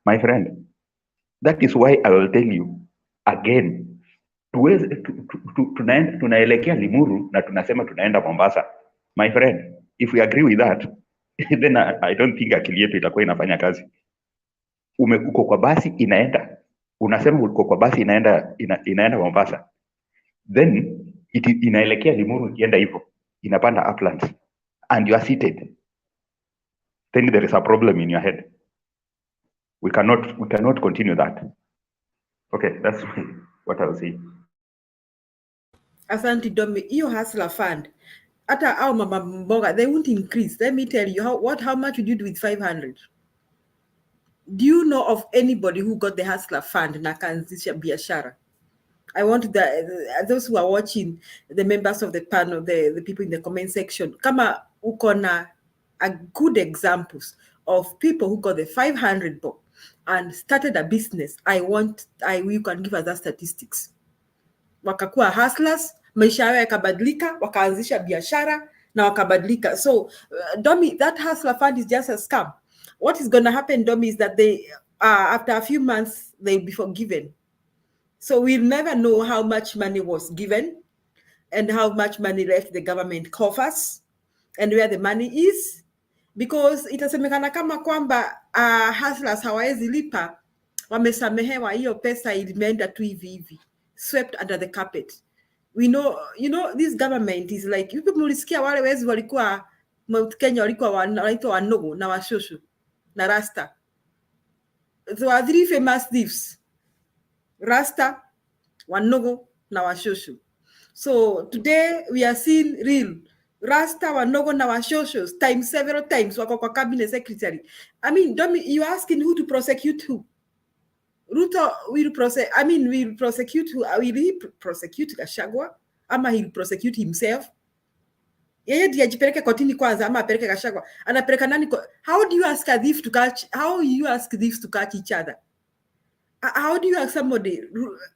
Speaker 4: My friend, that is why I will tell you again, tunaelekea Limuru na tunasema tunaenda Mombasa. My friend, if we agree with that, then I don't think akili yetu itakuwa inafanya kazi. Uko kwa basi inaenda, unasema uko kwa basi inaenda Mombasa, then inaelekea Limuru ikienda hivyo, inapanda uplands and you are seated, then there is a problem in your head. We cannot continue that. Okay, that's what I will say.
Speaker 2: Asante Domi, hiyo hustler fund, hata au mama mboga, they won't increase. Let me tell you, how much would you do with 500? Do you know of anybody who got the hustler fund na kaanzisha biashara? I want those who are watching, the members of the panel, the people in the comment section, kama uko na a good examples of people who got the 500 bob and started a business, you can give us that statistics. Wakakuwa hustlers, maisha yao yakabadilika, wakaanzisha biashara na wakabadilika. So Domi, that hustler fund is just a scam. What is going to happen, Domi, is that they after a few months they'll be forgiven. So we'll never know how much money was given and how much money left the government coffers and where the money is, because itasemekana kama kwamba hustlers hawawezi lipa, wamesamehewa, hiyo pesa ilimeenda tu hivi hivi, swept under the carpet. We know, this government is like, you people mulisikia wale wezi walikuwa Mount Kenya walikuwa wanaitwa Wanogo na Washosho na Rasta. There are 3 famous thieves: Rasta, Wanogo na Washosho. So today we are seeing real Rasta, Wanogo na Washoshos several times wako kwa cabinet secretary. I mean, you asking who to prosecute who? Ruto will prosecute who? Will he prosecute Gachagua? Ama he'll prosecute himself? Yeye ndiye ajipeleke kotini kwanza ama apeleke Gachagua? Anapeleka nani? How do you ask a thief to catch? How you ask thieves to catch each other? How do you ask somebody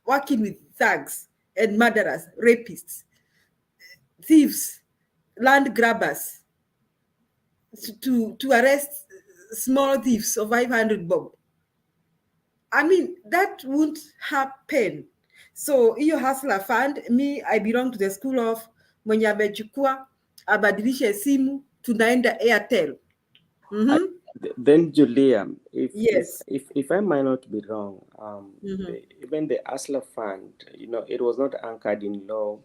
Speaker 2: working with thugs and murderers, rapists, thieves, land grabbers to arrest small thieves of 500 bob? I mean, that won't happen. So hiyo hustler fund, I belong to the school of mwenye amechukua abadilishe simu tunaenda Airtel.
Speaker 3: Then Julia,
Speaker 2: Yes.
Speaker 3: if I might not be wrong, even the Asla Fund, it was not anchored in law,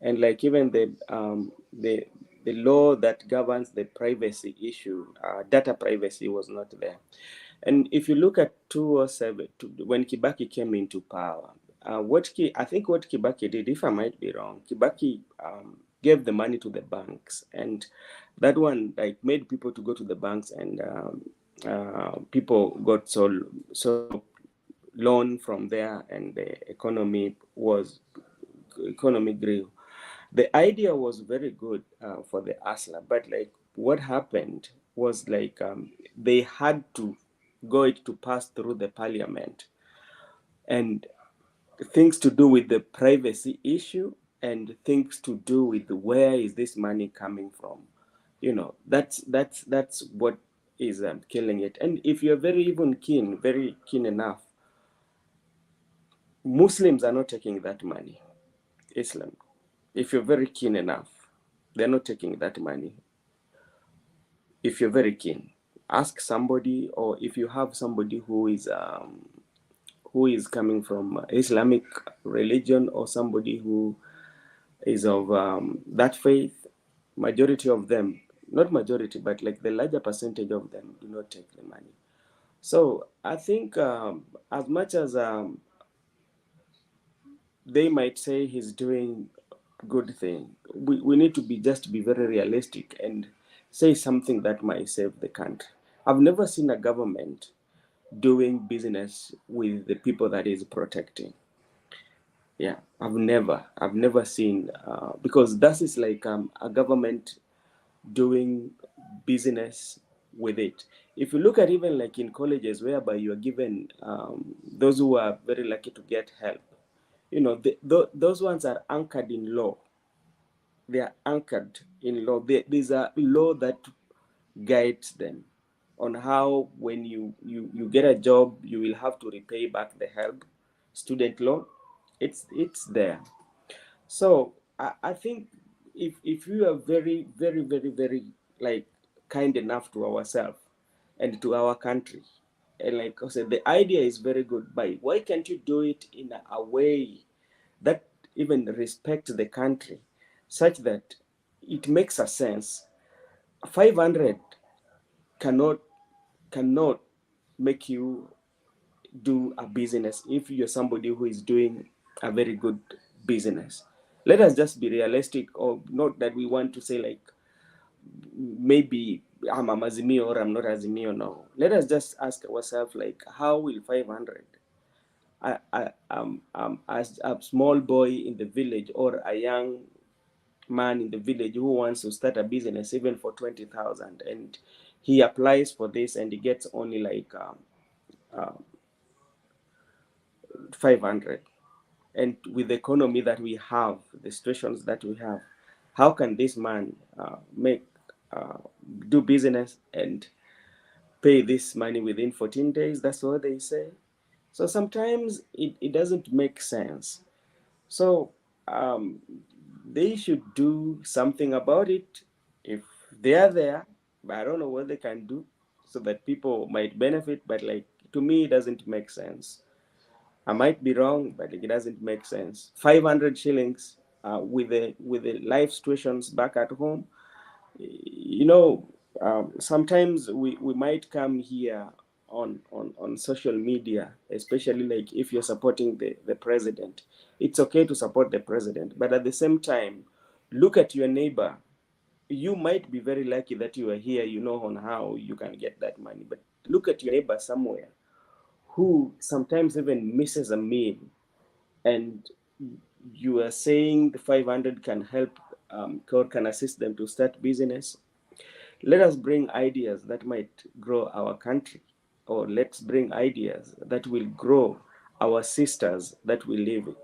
Speaker 3: and like even the law that governs the privacy issue, data privacy, was not there. And if you look at 2007, when Kibaki came into power, I think what Kibaki did, if I might be wrong, Kibaki gave the money to the banks, and that one like made people to go to the banks, and people got so loan from there, and the economy grew. The idea was very good for the ASLA, but like what happened was like they had to to pass through the parliament, and things to do with the privacy issue and things to do with where is this money coming from. That's what is killing it. And if you're very keen enough, Muslims are not taking that money. Islam, if you're very keen enough, they're not taking that money. If you're very keen, ask somebody, or if you have somebody who is coming from Islamic religion, or somebody who is of that faith. Majority of them, not majority, but like the larger percentage of them, do not take the money. So I think as much as they might say he's doing good thing, we need to be very realistic and say something that might save the country. I've never seen a government doing business with the people that is protecting. Yeah, I've never seen, because that is like a government doing business with it. If you look at even like in colleges, whereby you are given those who are very lucky to get help, those ones are anchored in law. They are anchored in law. There's a law that guides them on how, when you get a job, you will have to repay back the help, student loan. It's there. So I think if we are very, very, very, very like kind enough to ourselves and to our country, and like I said, the idea is very good, but why can't you do it in a way that even respects the country, such that it makes a sense? 500 cannot make you do a business if you're somebody who is doing a very good business. Let us just be realistic, or not that we want to say like maybe I'm a Mazimio or I'm not Azimio. No, let us just ask ourselves like, how will 500 as a small boy in the village, or a young man in the village who wants to start a business even for 20,000, and he applies for this and he gets only like 500, and with the economy that we have, the situations that we have, how can this man do business and pay this money within 14 days? That's what they say. So sometimes it doesn't make sense. So they should do something about it if they are there, but I don't know what they can do so that people might benefit. But like, to me, it doesn't make sense. I might be wrong, but it doesn't make sense. 500 shillings with the life situations back at home. Sometimes we might come here on social media, especially like if you're supporting the president. It's okay to support the president, but at the same time, look at your neighbor. You might be very lucky that you are here, on how you can get that money, but look at your neighbor somewhere who sometimes even misses a meal, and you are saying the 500 can help, or can assist them to start business. Let us bring ideas that might grow our country, or let's bring ideas that will grow our sisters that we live with.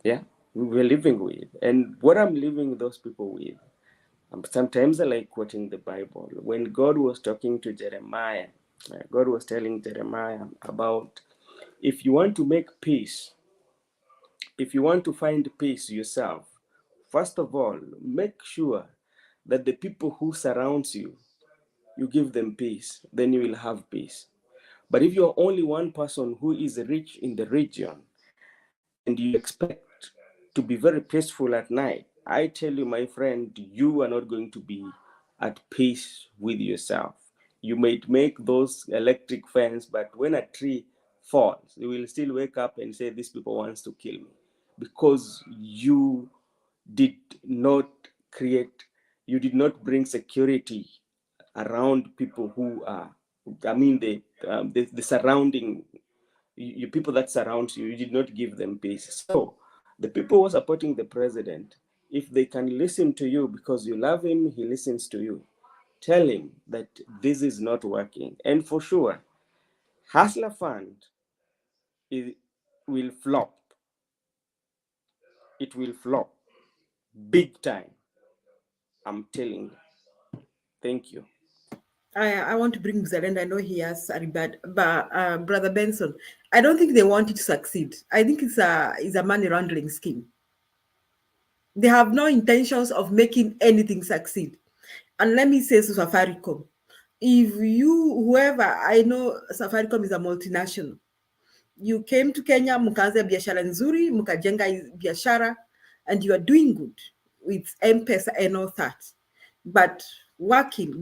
Speaker 3: Yeah, we're living with. And what I'm living those people with, sometimes I like quoting the Bible. When God was talking to Jeremiah, God was telling Jeremiah about, if you want to make peace, if you want to find peace yourself, first of all, make sure that the people who surrounds you, you give them peace, then you will have peace. But if you're only one person who is rich in the region and you expect to be very peaceful at night, I tell you, my friend, you are not going to be at peace with yourself. You might make those electric fence, but when a tree falls, you will still wake up and say, these people wants to kill me, because you did not create, you did not bring security around people who are, the surrounding, you people that surround you, you did not give them peace. So the people who are supporting the president, if they can listen to you because you love him, he listens to you. Tell him that this is not working. And for sure, Hustler Fund, it will flop. It will flop big time. I'm telling you. Thank you.
Speaker 2: I want to bring Jacaranda. I know he has a rebut, but Brother Benson, I don't think they want it to succeed. I think it's a money laundering scheme. They have no intentions of making anything succeed. And let me say to Safaricom, if whoever, I know Safaricom is a multinational, you came to Kenya, mkaanza biashara nzuri, mkajenga biashara, and you are doing good with M-Pesa and all that. But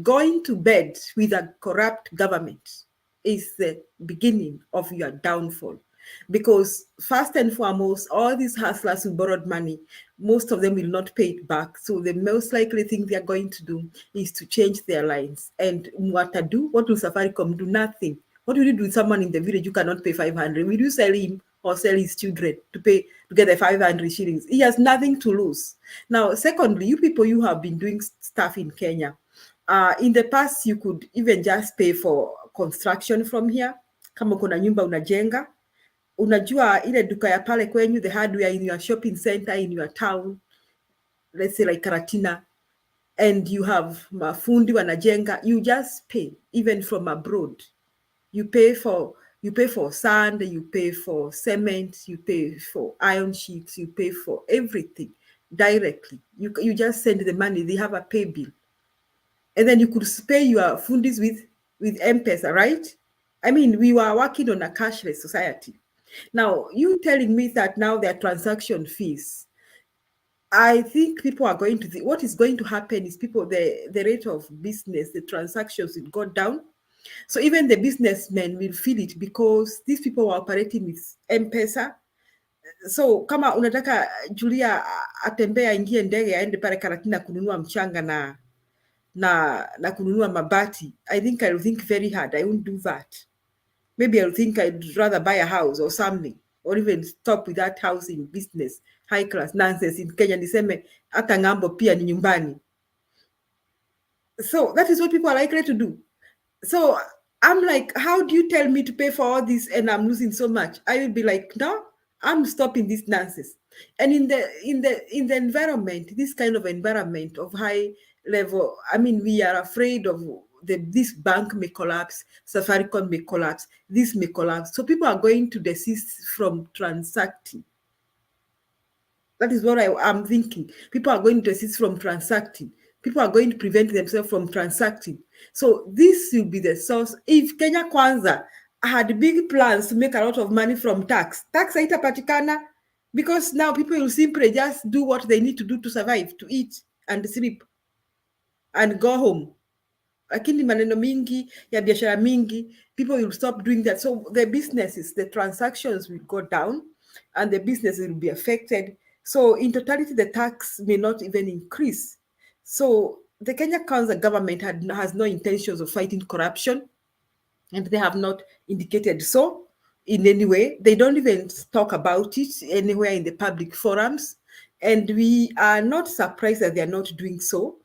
Speaker 2: going to bed with a corrupt government is the beginning of your downfall. Because first and foremost, all these hustlers who borrowed money, most of them will not pay it back. So the most likely thing they are going to do is to change their lines. And what will Safaricom do? Nothing. What will you do with someone in the village who cannot pay 500? Will you sell him or sell his children to get the 500 shillings? He has nothing to lose. Now, secondly, you people, you have been doing stuff in Kenya. In the past, you could even just pay for construction from here. Kama kuna nyumba unajenga, unajua ile duka ya pale kwenyu, the hardware in your shopping center, in your town, let's say like Karatina, and you have mafundi wanajenga, you just pay, even from abroad. You pay for sand, you pay for cement, you pay for iron sheets, you pay for everything directly. You just send the money, they have a pay bill. And then you could pay your fundis with M-Pesa, right? I mean, we were working on a cashless society. Now, you telling me that now there are transaction fees. I think people are going to, what is going to happen is the rate of business, the transactions will go down. So even the businessmen will feel it because these people are operating with M-Pesa. So kama unataka Julia atembea aingie ndege aende pale Karatina kununua mchanga na kununua mabati, I think I'll think very hard. I won't do that. Maybe I'll think I'd rather buy a house or something, or even stop with that housing business, high class nonsense in Kenya. Niseme hata ngambo pia ni nyumbani. So that is what people are likely to do. So I'm like, how do you tell me to pay for all this and I'm losing so much? I will be like, no, I'm stopping this nonsense. And in the environment, this kind of environment of high level, I mean, we are afraid of this bank may collapse, Safaricom may collapse, this may collapse. So people are going to desist from transacting. That is what I'm thinking. People are going to desist from transacting. People are going to prevent themselves from transacting. So this will be the source. If Kenya Kwanza had big plans to make a lot of money from tax haitapatikana. Because now people will simply just do what they need to do to survive, to eat and sleep and go home. Lakini maneno mingi ya biashara mingi, people will stop doing that. So the businesses, the transactions will go down and the business will be affected. So in totality, the tax may not even increase. So the Kenya Council government has no intentions of fighting corruption, and they have not indicated so in any way. They don't even talk about it anywhere in the public forums, and we are not surprised that they are not doing so.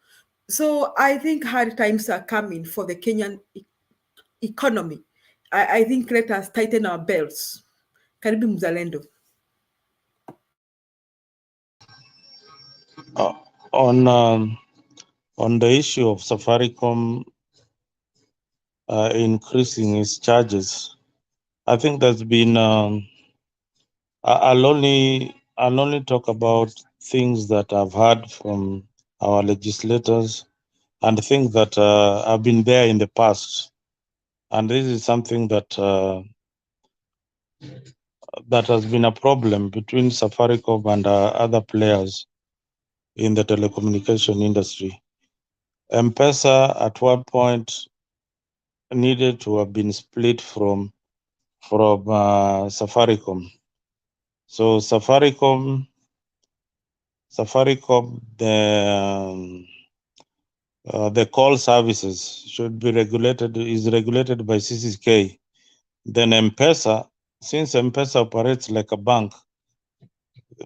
Speaker 2: So I think hard times are coming for the Kenyan economy. I think let us tighten our belts. Karibu Mzalendo.
Speaker 5: On the issue of Safaricom increasing its charges, I think there's been. I'll only talk about things that I've heard from our legislators and things that have been there in the past, and this is something that that has been a problem between Safaricom and other players in the telecommunication industry. M-Pesa at one point needed to have been split from Safaricom. So Safaricom, the call services should be regulated by CCK. Then M-Pesa, since M-Pesa operates like a bank,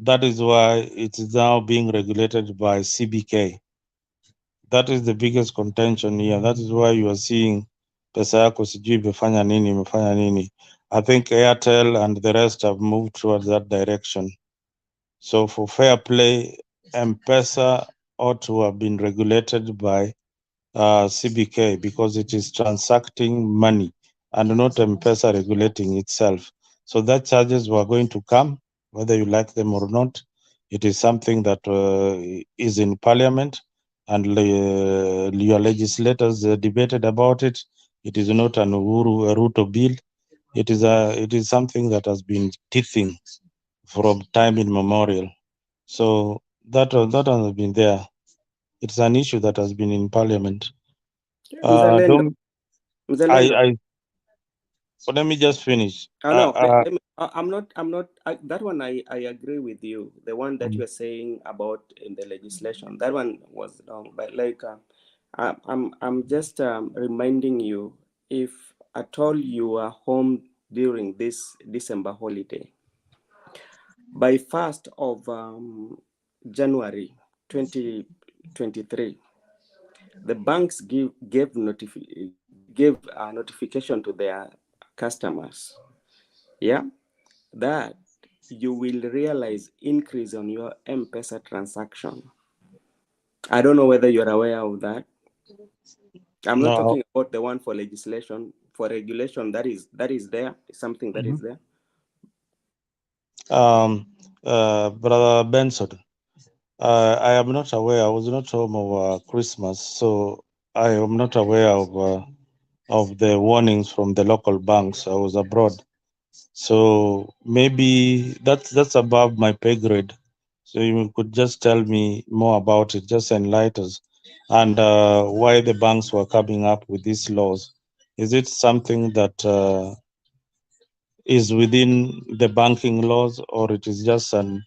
Speaker 5: that is why it is now being regulated by CBK. That is the biggest contention here. That is why you are seeing pesa yako sijui imefanya nini. I think Airtel and the rest have moved towards that direction. So for fair play, M-Pesa ought to have been regulated by CBK because it is transacting money and not M-Pesa regulating itself. So that charges were going to come, whether you like them or not. It is something that is in parliament, and your legislators debated about it. It is not an Ruto bill. It is something that has been teething from time immemorial. So that has been there. It's an issue that has been in parliament.
Speaker 3: Mzalendo.
Speaker 5: So let me just finish.
Speaker 3: No, I'm not. That one I agree with you. The one that you are saying about in the legislation, that one was wrong. But like, I'm just reminding you, if at all you are home during this December holiday, by 1st of January 2023, the banks gave notification to their customers, that you will realize increase on your M-Pesa transaction. I don't know whether you're aware of that. I'm not talking about the one for legislation. For regulation, that is there. It's something that is there.
Speaker 5: Brother Benson, I am not aware. I was not home over Christmas, so I am not aware of the warnings from the local banks. I was abroad, so maybe that's above my pay grade. So you could just tell me more about it, just enlighten us, and why the banks were coming up with these laws. Is it something that is within the banking laws, or it is just something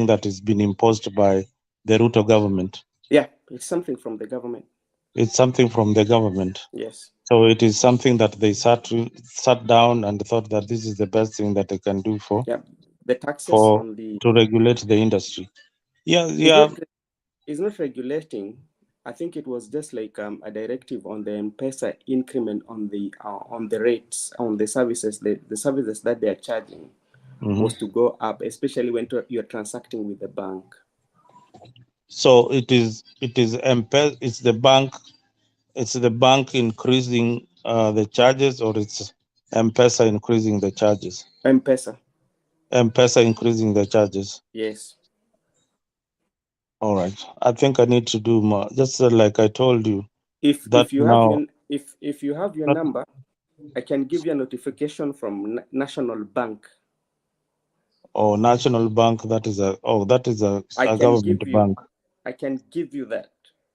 Speaker 5: that has been imposed by the Ruto government?
Speaker 3: Yeah, it's something from the government.
Speaker 5: It's something from the government.
Speaker 3: Yes.
Speaker 5: So it is something that they sat down and thought that this is the best thing that they can do
Speaker 3: the taxes on the
Speaker 5: to regulate the industry.
Speaker 3: It's not regulating. I think it was just like a directive on the M-Pesa increment on the rates on the services. The services that they are charging was to go up, especially when you're transacting with the bank.
Speaker 5: So it is M-Pesa. It's the bank increasing the charges, or it's M-Pesa increasing the charges?
Speaker 3: M-Pesa
Speaker 5: increasing the charges.
Speaker 3: Yes.
Speaker 5: All right. I think I need to do more. Just like I told you.
Speaker 3: If you have your number, I can give you a notification from National Bank.
Speaker 5: Oh, National Bank, that is a government bank.
Speaker 3: I can give you that.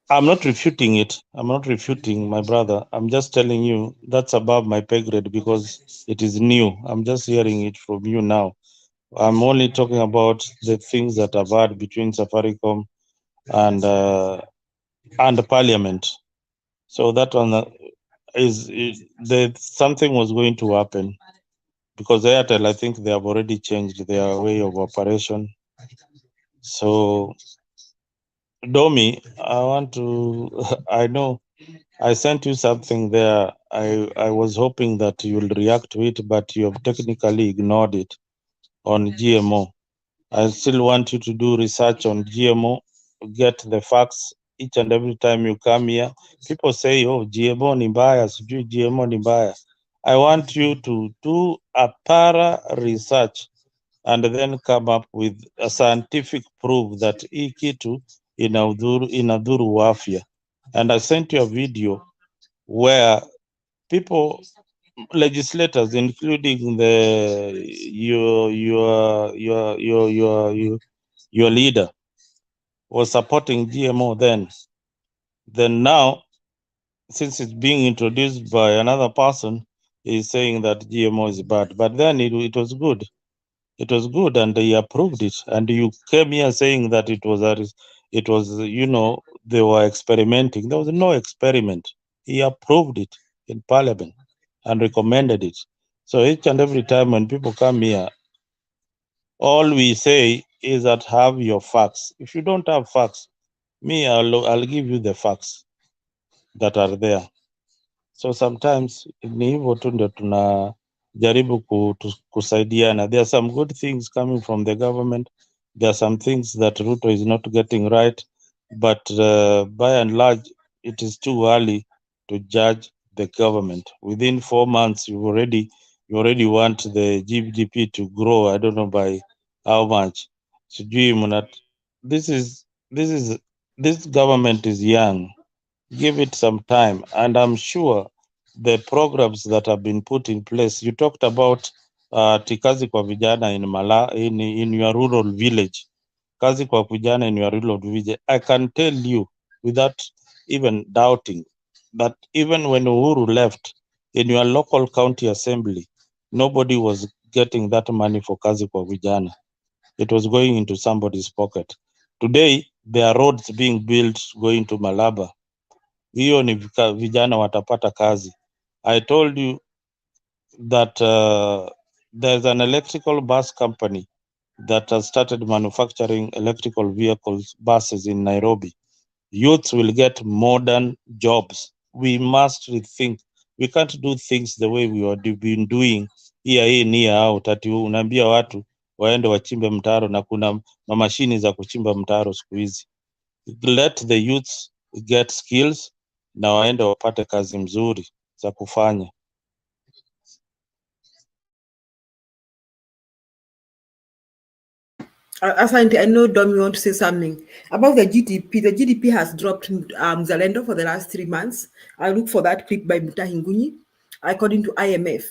Speaker 5: I'm not refuting it. I'm not refuting, my brother. I'm just telling you that's above my pay grade because it is new. I'm just hearing it from you now. I'm only talking about the things that I've had between Safaricom and Parliament. So that one is something was going to happen because Airtel, I think they have already changed their way of operation. So, Domi, I know I sent you something there. I was hoping that you'll react to it, but you have technically ignored it on GMO. I still want you to do research on GMO, get the facts each and every time you come here. People say, oh, GMO ni mbaya, sijui GMO ni mbaya. I want you to do a thorough research and then come up with a scientific proof that hii kitu inadhuru afya. And I sent you a video where people, legislators, including your leader, was supporting GMO then. Then now, since it's being introduced by another person, he's saying that GMO is bad. But then it was good. It was good, and he approved it. And you came here saying that it was they were experimenting. There was no experiment. He approved it in Parliament and recommended it. So each and every time when people come here, all we say is that have your facts. If you don't have facts, I'll give you the facts that are there. So sometimes ni hivyo tu ndio tunajaribu kusaidiana. There are some good things coming from the government. There are some things that Ruto is not getting right, but by and large, it is too early to judge the government. Within 4 months, you already want the GDP to grow. I don't know by how much. This government is young. Give it some time, and I'm sure the programs that have been put in place. You talked about kazi kwa vijana in your rural village. Kazi kwa vijana in your rural village. I can tell you without even doubting that even when Uhuru left, in your local county assembly, nobody was getting that money for kazi kwa vijana. It was going into somebody's pocket. Today, there are roads being built going to Malaba. Hiyo ni vijana watapata kazi. I told you that there's an electrical bus company that has started manufacturing electrical vehicles, buses in Nairobi. Youths will get modern jobs. We must rethink. We can't do things the way we have been doing year in, year out. Ati unaambia watu waende wachimbe mtaro na kuna mamashini za kuchimba mtaro siku hizi. Let the youths get skills na waende wapate kazi mzuri za kufanya.
Speaker 2: Asante, I know Dom, you want to say something about the GDP. The GDP has dropped Zalendo for the last 3 months. I look for that clip by Mutahingunyi, according to IMF.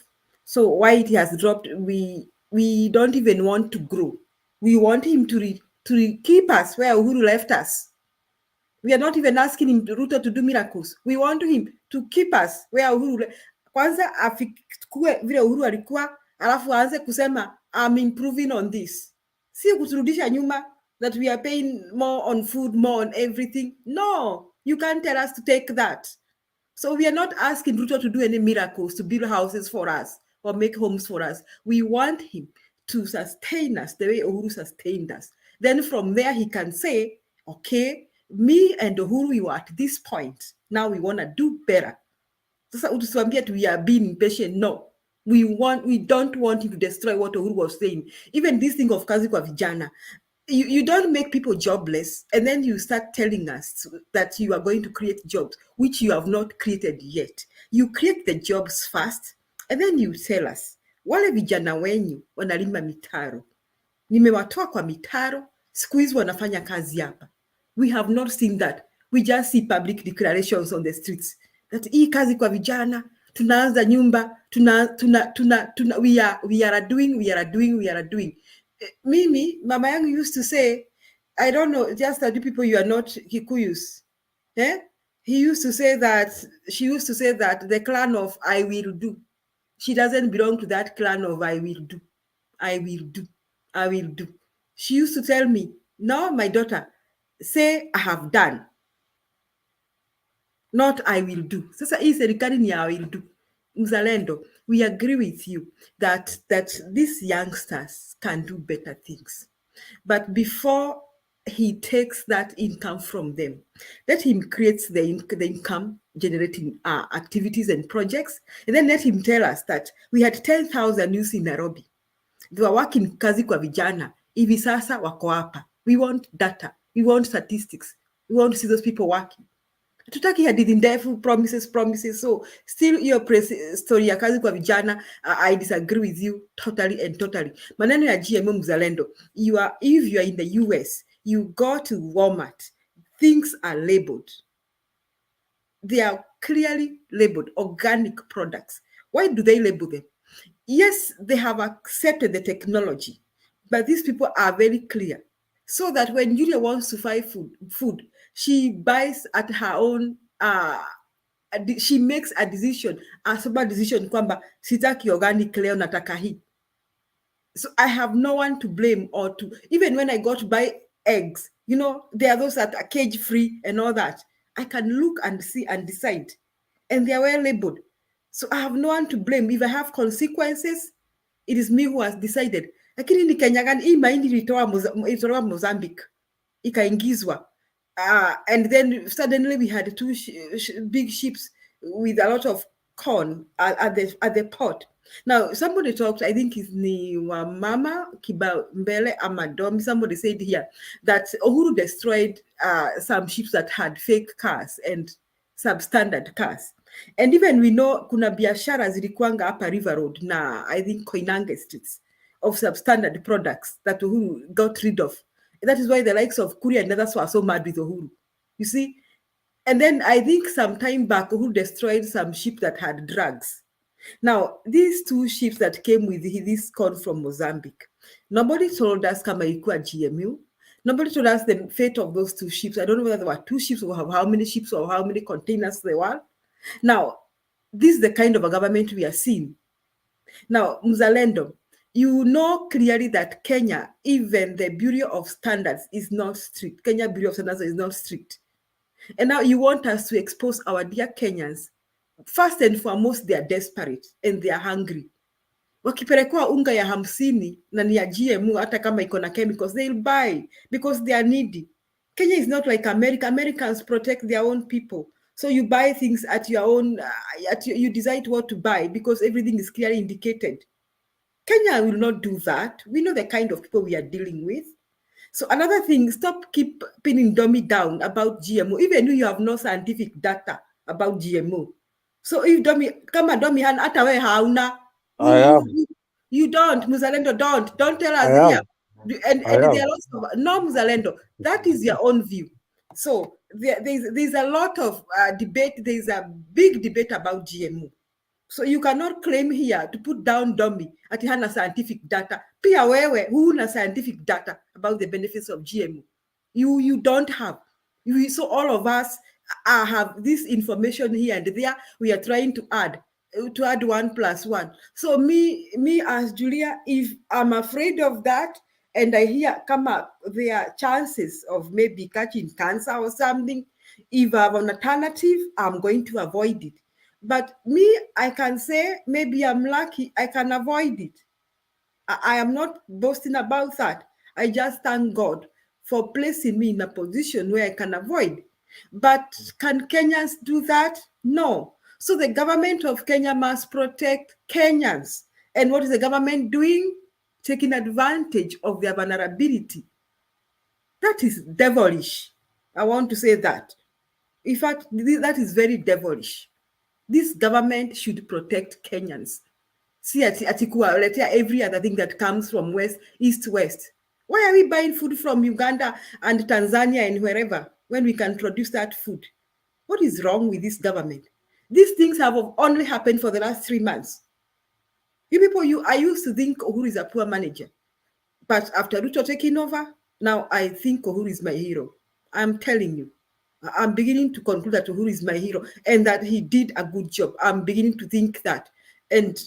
Speaker 2: So why it has dropped? We don't even want to grow. We want him to keep us where Uhuru left us. We are not even asking him Ruto to do miracles. We want him to keep us where Uhuru. Kwanza afikue vile Uhuru alikuwa, alafu aanze kusema I'm improving on this. Si kuturudisha nyuma that we are paying more on food, more on everything. No, you can't tell us to take that. So we are not asking Ruto to do any miracles, to build houses for us or make homes for us. We want him to sustain us the way Uhuru sustained us. Then from there he can say, okay, me and Uhuru, we were at this point. Now we want to do better. Sasa utusiambia we are being impatient. No. We don't want him to destroy what Uhuru was saying. Even this thing of kazi kwa vijana. You don't make people jobless and then you start telling us that you are going to create jobs, which you have not created yet. You create the jobs first and then you tell us, wale vijana wenyu wanalima mitaro. Nimewatoa kwa mitaro, siku hizi wanafanya kazi hapa. We have not seen that. We just see public declarations on the streets that hii kazi kwa vijana tunaanza nyumba, we are doing. Mimi, mama yangu used to say, I don't know, just that you people, you are not Kikuyus. Eh? She used to say that the clan of I will do. She doesn't belong to that clan of I will do. I will do. I will do. She used to tell me, no, my daughter, say I have done. Not I will do. Sasa hii serikali ni I will do. Mzalendo, we agree with you that these youngsters can do better things. But before he takes that income from them, let him create the income generating activities and projects, and then let him tell us that we had 10,000 youths in Nairobi. They were working kazi kwa vijana. Hivi sasa wako hapa. We want data. We want statistics. We want to see those people working. Tutaki hadithi ndefu, promises. So still your story ya kazi kwa vijana, I disagree with you totally and totally. Maneno ya GMO mzalendo, if you are in the US, you go to Walmart, things are labeled. They are clearly labeled organic products. Why do they label them? Yes, they have accepted the technology, but these people are very clear. So that when Julia wants to buy food, she buys at her own, she makes a decision, a sober decision, kwamba sitaki organic leo nataka hii. So I have no one to blame or to, even when I go to buy eggs, you know, there are those that are cage free and all that. I can look and see and decide, and they are well labeled. So I have no one to blame. If I have consequences, it is me who has decided. Lakini ni Kenya gani hii mahindi ilitolewa Mozambique ikaingizwa, and then suddenly we had two big ships with a lot of corn at the port. Now somebody talked, I think it's ni Mama Kibambele Amadomi, somebody said here that Uhuru destroyed some ships that had fake cars and substandard cars. And even we know kuna biashara zilikuanga hapa River Road na I think Koinange streets of substandard products that Uhuru got rid of. And that is why the likes of Kuria and others were so mad with Uhuru. You see? And then I think some time back, Uhuru destroyed some ship that had drugs. Now, these two ships that came with this corn from Mozambique, nobody told us kama ilikuwa GMU. Nobody told us the fate of those two ships. I don't know whether there were two ships or how many ships or how many containers there were. Now, this is the kind of a government we are seeing. Now, Mzalendo, you know clearly that Kenya, even the Bureau of Standards is not strict. Kenya Bureau of Standards is not strict. And now you want us to expose our dear Kenyans. First and foremost, they are desperate and they are hungry. Wakipelekwa unga ya 50 na ni ya GMO hata kama iko na chemicals, they'll buy because they are needy. Kenya is not like America. Americans protect their own people. So you buy things at your own, you decide what to buy because everything is clearly indicated. Kenya will not do that. We know the kind of people we are dealing with. So another thing, keep pinning dummy down about GMO, even though you have no scientific data about GMO. So if dummy, come on, dummy, and atawe hauna. You don't, Muzalendo, don't tell us here. And there are lots of, no, Muzalendo, that is your own view. So there's a lot of debate. There's a big debate about GMO. So you cannot claim here to put down dummy ati hana scientific data. Pia wewe huna scientific data about the benefits of GMO. You don't have. So all of us have this information here and there. We are trying to add 1 + 1. So me as Julia, if I'm afraid of that and I hear come up, there are chances of maybe catching cancer or something. If I have an alternative, I'm going to avoid it. But me, I can say maybe I'm lucky, I can avoid it. I am not boasting about that. I just thank God for placing me in a position where I can avoid. But can Kenyans do that? No. So the government of Kenya must protect Kenyans. And what is the government doing? Taking advantage of their vulnerability. That is devilish. I want to say that. In fact, that is very devilish. This government should protect Kenyans. See, every other thing that comes from east, west. Why are we buying food from Uganda and Tanzania and wherever when we can produce that food? What is wrong with this government? These things have only happened for the last 3 months. You people, I used to think Uhuru is a poor manager. But after Ruto taking over, now I think Uhuru is my hero. I'm telling you. I'm beginning to conclude that Uhuru is my hero and that he did a good job. I'm beginning to think that. And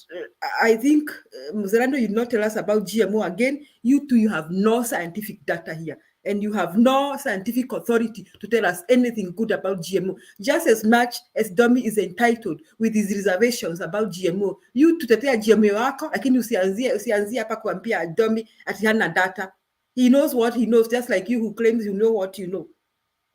Speaker 2: I think, Mzalando, you not tell us about GMO again. You too, you have no scientific data here. And you have no scientific authority to tell us anything good about GMO. Just as much as Domi is entitled with his reservations about GMO, you tutetea GMO wako, lakini usianzie hapa kuambia Domi ati hana data. He knows what he knows, just like you who claims you know what you know.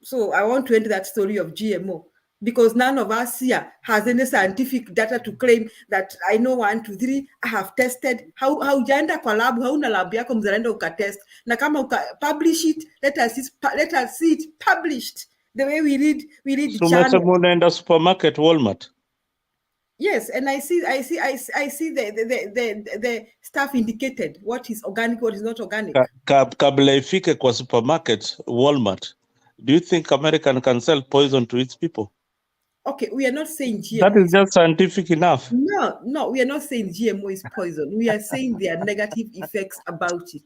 Speaker 2: So I want to end that story of GMO because none of us here has any scientific data to claim that I know 1, 2, 3, I have tested. Haujaenda kwa lab, hauna lab yako mzalendo ukatest. Na kama publish it, let us see it published. The way we read
Speaker 5: So
Speaker 2: channel.
Speaker 5: unaenda supermarket Walmart.
Speaker 2: Yes, and I see the stuff indicated what is organic, what is not organic.
Speaker 5: Kabla ifike kwa supermarket Walmart, do you think American can sell poison to its people?
Speaker 2: Okay, we are not saying GMO.
Speaker 5: That is just scientific enough.
Speaker 2: No, we are not saying GMO is poison. We are saying there are negative effects about it.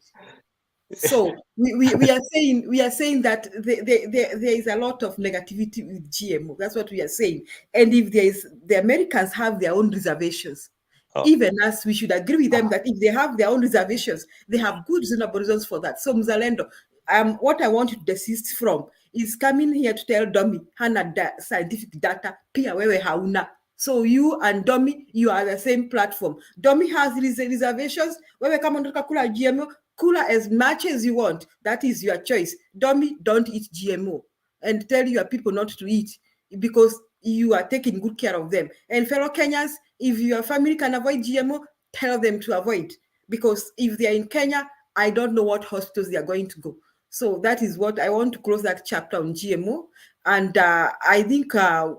Speaker 2: So we are saying that there is a lot of negativity with GMO. That's what we are saying. And if the Americans have their own reservations, even us, we should agree with them that if they have their own reservations, they have good reasonable reasons for that. So Mzalendo, what I want you to desist from is coming here to tell Domi hana scientific data pia wewe hauna. So you and Domi, you are the same platform. Domi has reservations. Wewe kama unataka kula GMO, kula as much as you want. That is your choice. Domi, don't eat GMO and tell your people not to eat because you are taking good care of them. And fellow Kenyans, if your family can avoid GMO, tell them to avoid. Because if they are in Kenya, I don't know what hospitals they are going to go. So that is what I want to close that chapter on GMO. And I think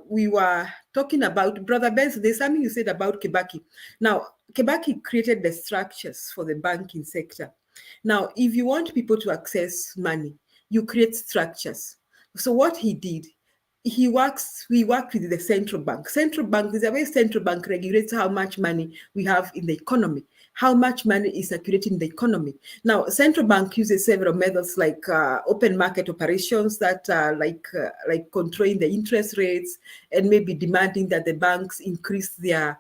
Speaker 2: we were talking about, Brother Benson, there's something you said about Kibaki. Now, Kibaki created the structures for the banking sector. Now, if you want people to access money, you create structures. So what he did, we worked with the central bank. Central bank, there's a way central bank regulates how much money we have in the economy, how much money is circulating in the economy. Now, central bank uses several methods like open market operations that are like controlling the interest rates and maybe demanding that the banks increase their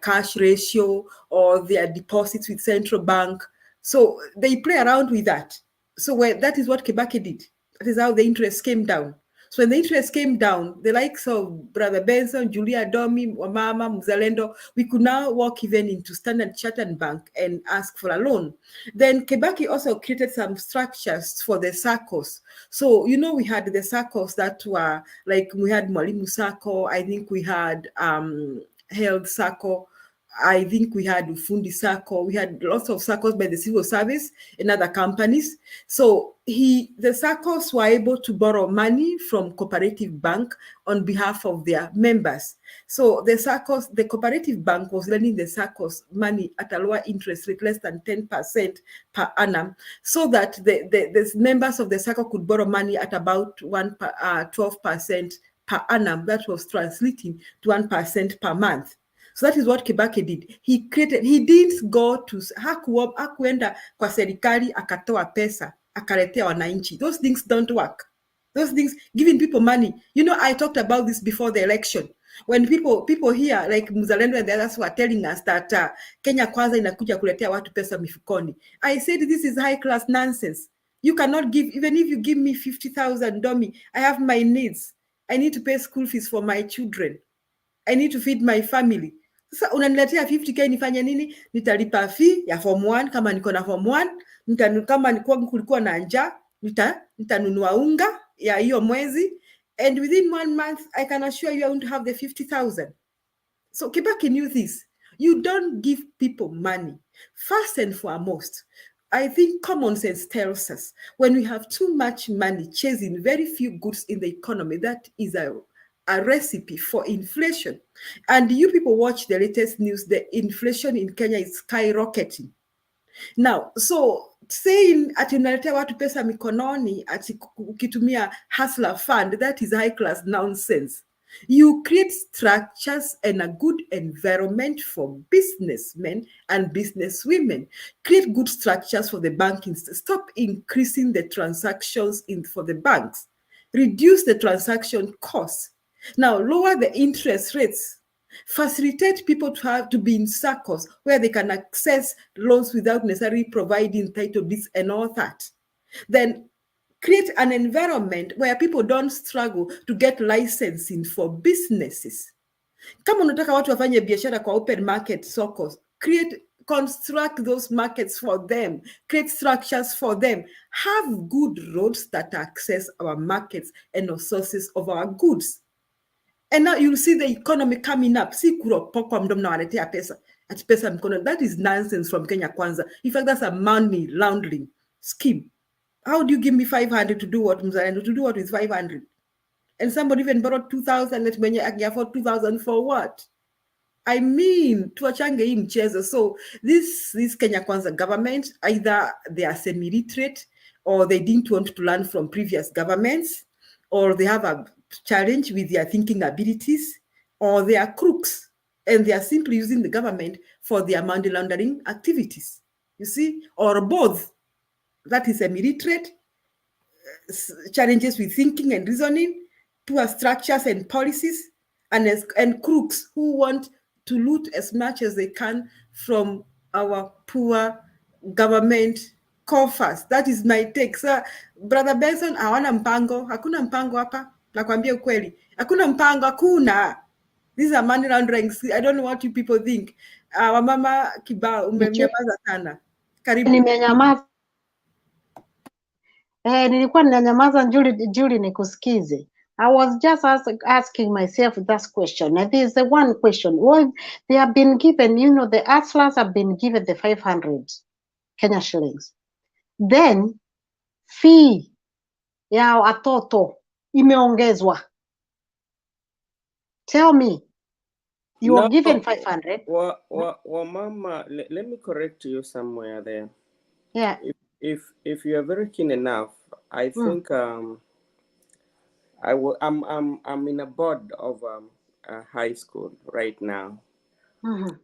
Speaker 2: cash ratio or their deposits with central bank. So they play around with that. So that is what Kibaki did. That is how the interest came down. So when the interest came down, the likes of Brother Benson, Julia Domi, Wamama, Mzalendo, we could now walk even into Standard Chartered Bank and ask for a loan. Then Kibaki also created some structures for the SACCOs. So, we had the SACCOs that were like, we had Mwalimu SACCO, I think we had Health SACCO, I think we had Ufundi SACCO, we had lots of SACCOs by the civil service and other companies. So the SACCOs were able to borrow money from Cooperative Bank on behalf of their members. So the Cooperative Bank was lending the SACCOs money at a lower interest rate, less than 10% per annum, so that the members of the SACCO could borrow money at about 12% per annum. That was translating to 1% per month. So that is what Kibaki did. He didn't go to, hakuenda kwa serikali akatoa pesa, akaletea wananchi. Those things don't work. Those things, giving people money. I talked about this before the election. When people here, like Mzalendo and the others were telling us that Kenya kwanza inakuja kuletea watu pesa mifukoni. I said, this is high class nonsense. You cannot give, even if you give me 50,000 Domi, I have my needs. I need to pay school fees for my children. I need to feed my family. Sasa unaniletea 50k nifanye nini? Nitalipa fee ya form 1 kama niko na form 1, kama kulikuwa na njaa, nitanunua unga ya hiyo mwezi, and within 1 month I can assure you I won't have the 50,000. So Kibaki knew this. You don't give people money. First and foremost, I think common sense tells us when we have too much money chasing very few goods in the economy, that is a recipe for inflation. And you people watch the latest news, the inflation in Kenya is skyrocketing. Now, so saying ati unaletea watu pesa mikononi ati ukitumia hustler fund, that is high class nonsense. You create structures and a good environment for businessmen and businesswomen. Create good structures for the banking. Stop increasing the transactions for the banks. Reduce the transaction costs. Now, lower the interest rates. Facilitate people to be in circles where they can access loans without necessarily providing title deeds and all that. Then create an environment where people don't struggle to get licensing for businesses. Kama unataka watu wafanye biashara kwa open market sokos, construct those markets for them, create structures for them, have good roads that access our markets and our sources of our goods. And now you'll see the economy coming up. Si kuropokwa mdomo na waletea pesa. Ati pesa mkono. That is nonsense from Kenya Kwanza. In fact, that's a money laundering scheme. How do you give me 500 to do what, Mzalendo? To do what with 500? And somebody even borrowed 2,000. Let me afford 2,000 for what? I mean, tuachange hii mchezo. So this Kenya Kwanza government, either they are semi-literate or they didn't want to learn from previous governments, or they have a challenge with their thinking abilities, or they are crooks and they are simply using the government for their money laundering activities. You see, or both. That is semi-literate, challenges with thinking and reasoning, poor structures and policies, and crooks who want to loot as much as they can from our poor government coffers. That is my take. So, Brother Benson, hawana mpango. Hakuna mpango hapa. Nakwambia ukweli. Hakuna mpango, hakuna. These are money laundering. I don't know what you people think. Wamama Kibao, umenyamaza sana. Karibu.
Speaker 1: Nimenyamaza. Nilikuwa ninanyamaza Julie nikusikize. I was just asking myself that question. And there's the one question. Well, they have been given, you know, the hustlers have been given the 500 Kenya shillings. Then, fee ya watoto imeongezwa. Tell me, you were given 500.
Speaker 3: Mama, let me correct you somewhere there.
Speaker 1: Yeah.
Speaker 3: If you are very keen enough, I think I'm in a board of a high school right now.
Speaker 1: Mm-hmm.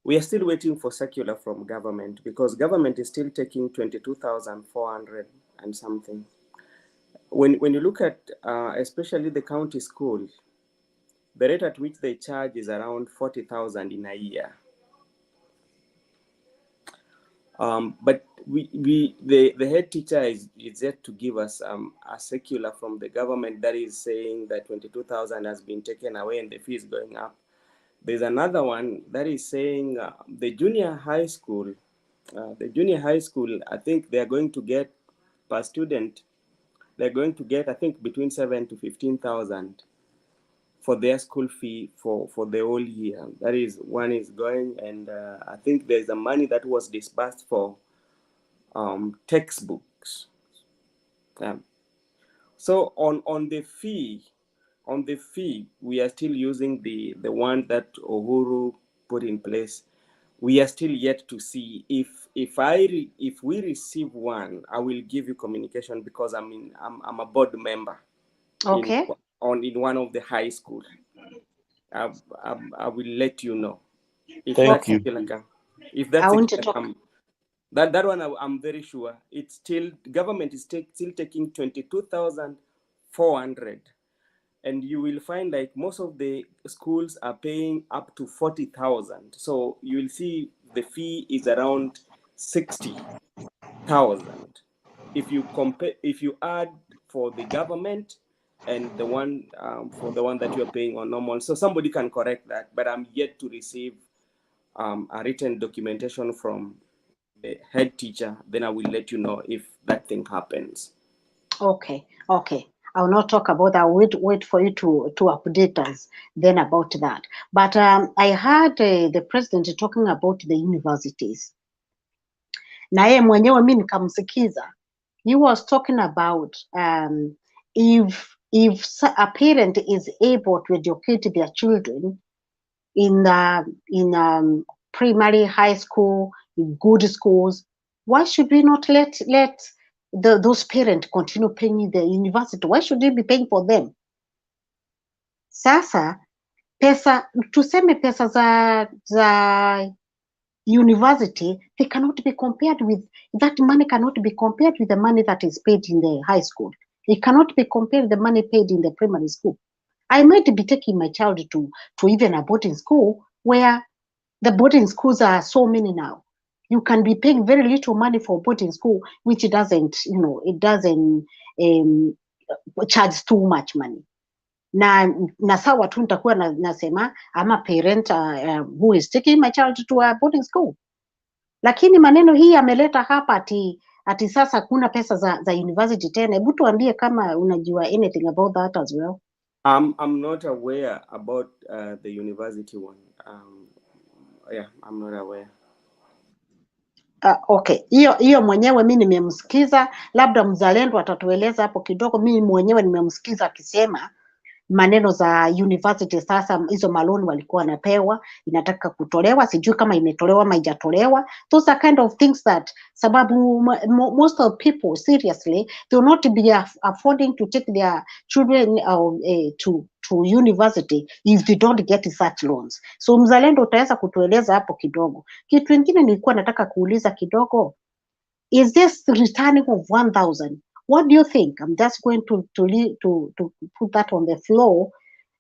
Speaker 3: We are still waiting for circular from government because government is still taking 22,400 and something. When you look at especially the county school, the rate at which they charge is around 40,000 in a year. But the head teacher is yet to give us a circular from the government that is saying that 22,000 has been taken away and the fee is going up. There's another one that is saying the junior high school, I think they're going to get per student, they're going to get, I think, between 7,000 to 15,000 for their school fee for the whole year. That is, one is going, and I think there's a money that was disbursed for textbooks. So on the fee, we are still using the one that Uhuru put in place. We are still yet to see if we receive one, I will give you communication because I'm a board member.
Speaker 1: Okay.
Speaker 3: In one of the high schools. I will let you know if
Speaker 5: Thank
Speaker 3: that's
Speaker 5: you.
Speaker 3: if that's
Speaker 1: I want to talk.
Speaker 3: that one I'm very sure it's still government is still taking 22,400, and you will find like most of the schools are paying up to 40,000. So you will see the fee is around 60,000. If you add for the government and the one for the one that you're paying on normal. So somebody can correct that, but I'm yet to receive a written documentation from the head teacher. Then I will let you know if that thing happens.
Speaker 1: Okay. I will not talk about that. I'll wait for you to update us then about that. But I heard the president talking about the universities. Na yeye mwenyewe mimi nikamsikiza. He was talking about if a parent is able to educate their children in primary, high school, in good schools, why should we not let those parents continue paying the university? Why should we be paying for them? Sasa pesa, tuseme pesa za university, they cannot be compared with, that money cannot be compared with the money that is paid in the high school. It cannot be compared with the money paid in the primary school. I might be taking my child to even a boarding school where the boarding schools are so many now. You can be paying very little money for boarding school, which it doesn't, it doesn't charge too much money. Na sawa tu nitakuwa nasema I'm a parent who is taking my child to a boarding school. Lakini maneno hii ameleta hapa ati sasa kuna pesa za university tena. Hebu tuambie kama unajua anything about that as well.
Speaker 3: I'm not aware about the university one. Yeah, I'm not aware.
Speaker 1: Okay, hiyo mwenyewe mimi nimemsikiza, labda mzalendo atatueleza hapo kidogo. Mimi mwenyewe nimemsikiza akisema maneno za university. Sasa hizo maloni walikuwa wanapewa inataka kutolewa, sijui kama imetolewa ama haijatolewa. Those are kind of things that, sababu most of people seriously they will not be affording to take their children to university if they don't get such loans. So mzalendo utaweza kutueleza hapo kidogo. Kitu kingine nilikuwa nataka kuuliza kidogo, is this returning of 1,000? What do you think? I'm just going to put that on the floor.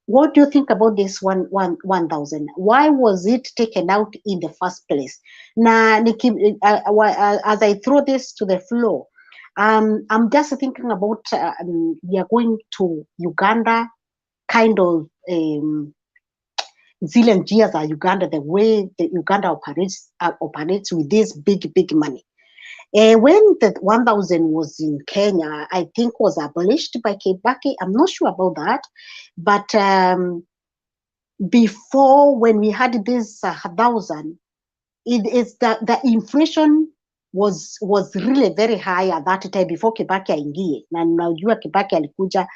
Speaker 1: What do you think about this 1,000? Why was it taken out in the first place? Na as I throw this to the floor, I'm just thinking about we are going to Uganda, kind of zile njia za Uganda, the way the Uganda operates with this big money. When the 1,000 was in Kenya, I think was abolished by Kibaki. I'm not sure about that. But before, when we had this 1,000, it is the inflation was really very high at that time before Kibaki aingie. Na najua Kibaki alikuja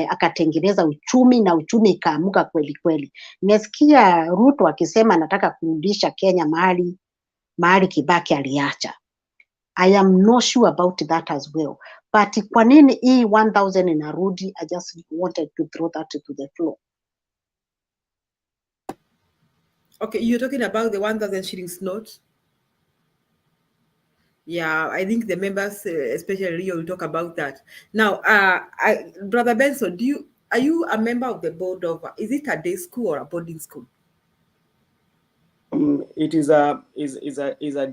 Speaker 1: akatengeneza uchumi na uchumi ikaamuka kweli kweli. Nimesikia Ruto akisema anataka kurudisha Kenya mahali Kibaki aliacha. I am not sure about that as well. But kwa nini hii 1,000 inarudi? I just wanted to throw that to the floor.
Speaker 2: Okay, you're talking about the 1,000 shillings note? Yeah, I think the members, especially Rio, will talk about that. Now, Brother Benson, are you a member of the board of, is it a day school or a boarding school?
Speaker 3: It is a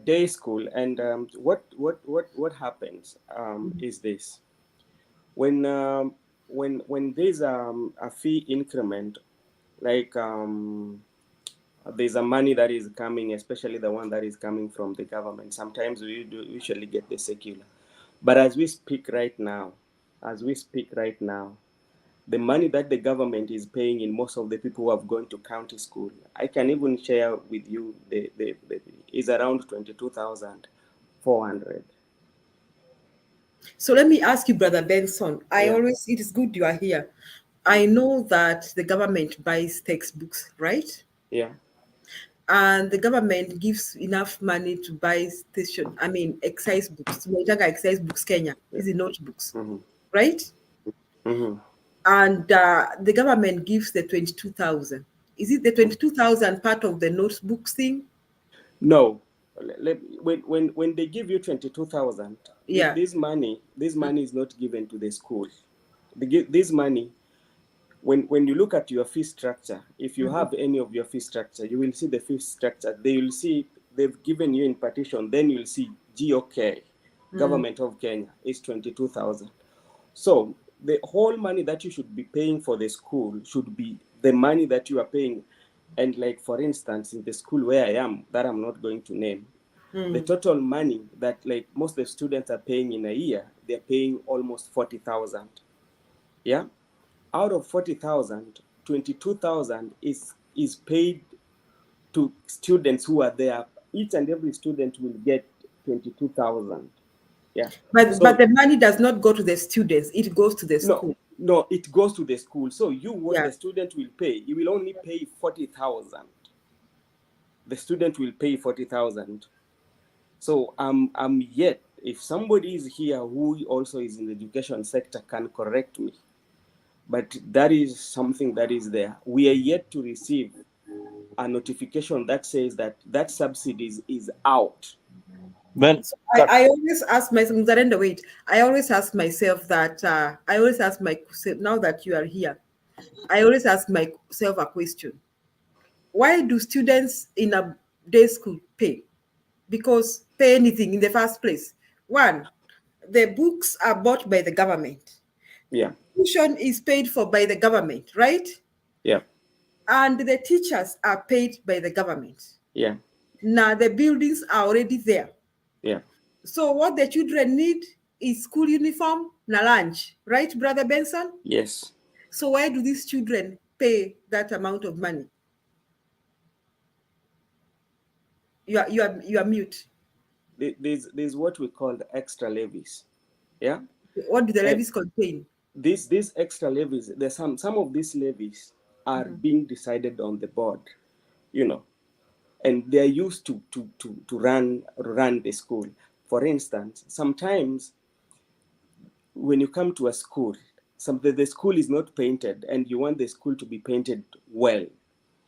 Speaker 3: day school, and what happens is this: when there's a fee increment, like there's a money that is coming, especially the one that is coming from the government. Sometimes we usually get the secular, but as we speak right now, the money that the government is paying in most of the people who have gone to county school, I can even share with you, the is around 22,400.
Speaker 2: So let me ask you, Brother Benson, it is good you are here. I know that the government buys textbooks, right?
Speaker 3: Yeah.
Speaker 2: And the government gives enough money to buy exercise books. Exercise books Kenya, is the notebooks, right?
Speaker 3: Mm-hmm.
Speaker 2: And the government gives the 22,000. Is it the 22,000 part of the notebooks thing?
Speaker 3: No. When they give you 22,000,
Speaker 2: yeah,
Speaker 3: this money is not given to the school. This money, when you look at your fee structure, if you have any of your fee structure, you will see the fee structure. They will see they've given you in partition. Then you'll see GOK, Government of Kenya, is 22,000. So the whole money that you should be paying for the school should be the money that you are paying. And like, for instance, in the school where I am, that I'm not going to name, the total money that like most of the students are paying in a year, they're paying almost 40,000. Yeah. Out of 40,000, 22,000 is paid to students who are there. Each and every student will get 22,000. Yeah.
Speaker 2: But the money does not go to the students, it goes to the school.
Speaker 3: No, it goes to the school. So the student will pay, you will only pay 40,000. The student will pay 40,000. So yet, if somebody is here who also is in the education sector can correct me, But that is something that is there. We are yet to receive a notification that says that that subsidies is out.
Speaker 5: When
Speaker 2: So I always ask myself, Mzarenda, wait, I always ask myself that, I always ask myself, now that you are here, I always ask myself a question. Why do students in a day school pay? Because pay anything in the first place. One, the books are bought by the government.
Speaker 3: Yeah.
Speaker 2: Tuition is paid for by the government, right?
Speaker 3: Yeah.
Speaker 2: And the teachers are paid by the government.
Speaker 3: Yeah.
Speaker 2: Now the buildings are already there.
Speaker 3: Yeah.
Speaker 2: So what the children need is school uniform, na lunch, right, Brother Benson?
Speaker 3: Yes.
Speaker 2: So why do these children pay that amount of money? You are mute.
Speaker 3: There's what we call the extra levies. Yeah.
Speaker 2: What do the
Speaker 3: And
Speaker 2: levies contain?
Speaker 3: these extra levies, there's some of these levies are being decided on the board, you know, and they're used to run the school. For instance, sometimes when you come to a school, the school is not painted and you want the school to be painted well,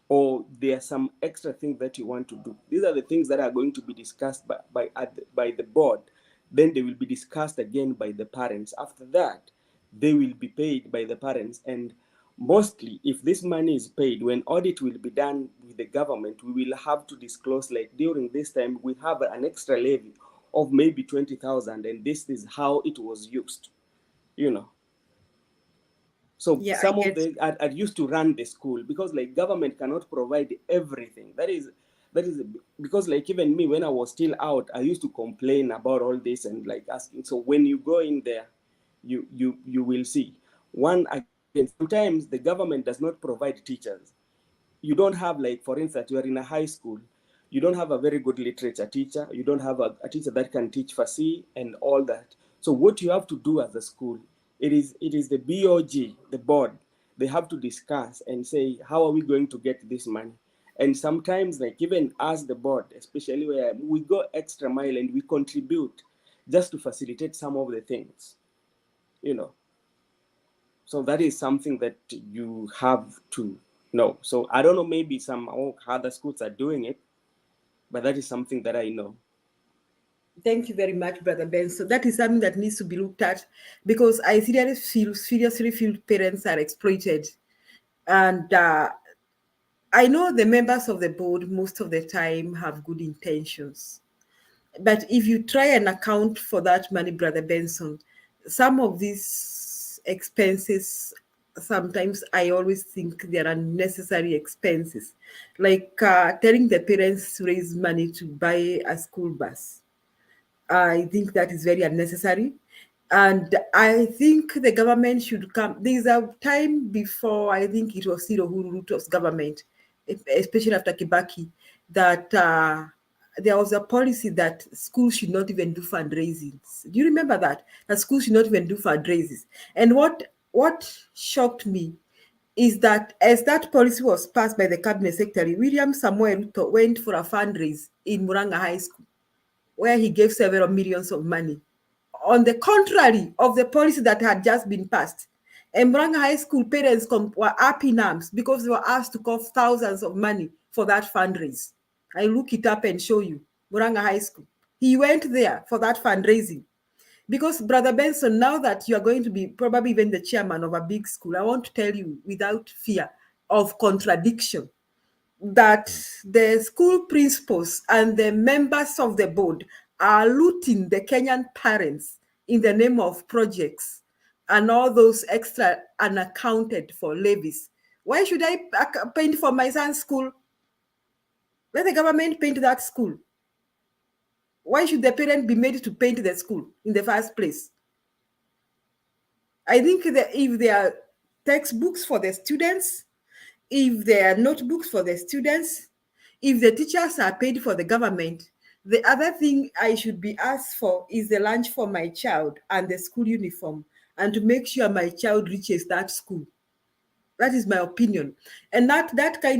Speaker 3: or there are some extra things that you want to do. These are the things that are going to be discussed by the board. Then they will be discussed again by the parents. After that, they will be paid by the parents. And mostly, if this money is paid, when audit will be done with the government, we will have to disclose, like during this time, we have an extra levy of maybe 20,000, and this is how it was used, you know. So
Speaker 2: Yeah,
Speaker 3: some
Speaker 2: I
Speaker 3: of
Speaker 2: get.
Speaker 3: the are used to run the school, because like government cannot provide everything. That is because like even me, when I was still out, I used to complain about all this and like asking. So when you go in there, you will see. One, again, sometimes the government does not provide teachers. You don't have, like, for instance, you are in a high school, you don't have a very good literature teacher, you don't have a teacher that can teach Farsi and all that. So what you have to do as a school, it is the BOG, the board, they have to discuss and say, how are we going to get this money? And sometimes, like, even as the board, especially where we go extra mile and we contribute just to facilitate some of the things, you know. So that is something that you have to know. So I don't know, maybe some other schools are doing it, but that is something that I know.
Speaker 2: Thank you very much, Brother Ben. So that is something that needs to be looked at, because I seriously feel parents are exploited. And I know the members of the board most of the time have good intentions. But if you try and account for that money, Brother Benson, some of these expenses, sometimes I always think they are unnecessary expenses. Like telling the parents to raise money to buy a school bus. I think that is very unnecessary. And I think the government should come. There's a time before, I think it was still Ruto's government, especially after Kibaki, that there was a policy that schools should not even do fundraisings. Do you remember that? That schools should not even do fundraisers. And what shocked me is that as that policy was passed by the cabinet secretary, William Samuel Ruto went for a fundraise in Muranga High School, where he gave several millions of money, on the contrary of the policy that had just been passed. And Muranga High School parents were up in arms because they were asked to cough thousands of money for that fundraise. I look it up and show you. Muranga High School. He went there for that fundraising. Because, Brother Benson, now that you are going to be probably even the chairman of a big school, I want to tell you without fear of contradiction that the school principals and the members of the board are looting the Kenyan parents in the name of projects and all those extra unaccounted for levies. Why should I paint for my son's school? Let the government paint that school. Why should the parent be made to paint the school in the first place? I think that if there are textbooks for the students, if there are notebooks for the students, if the teachers are paid for the government, the other thing I should be asked for is the lunch for my child and the school uniform, and to make sure my child reaches that school. That is my opinion. And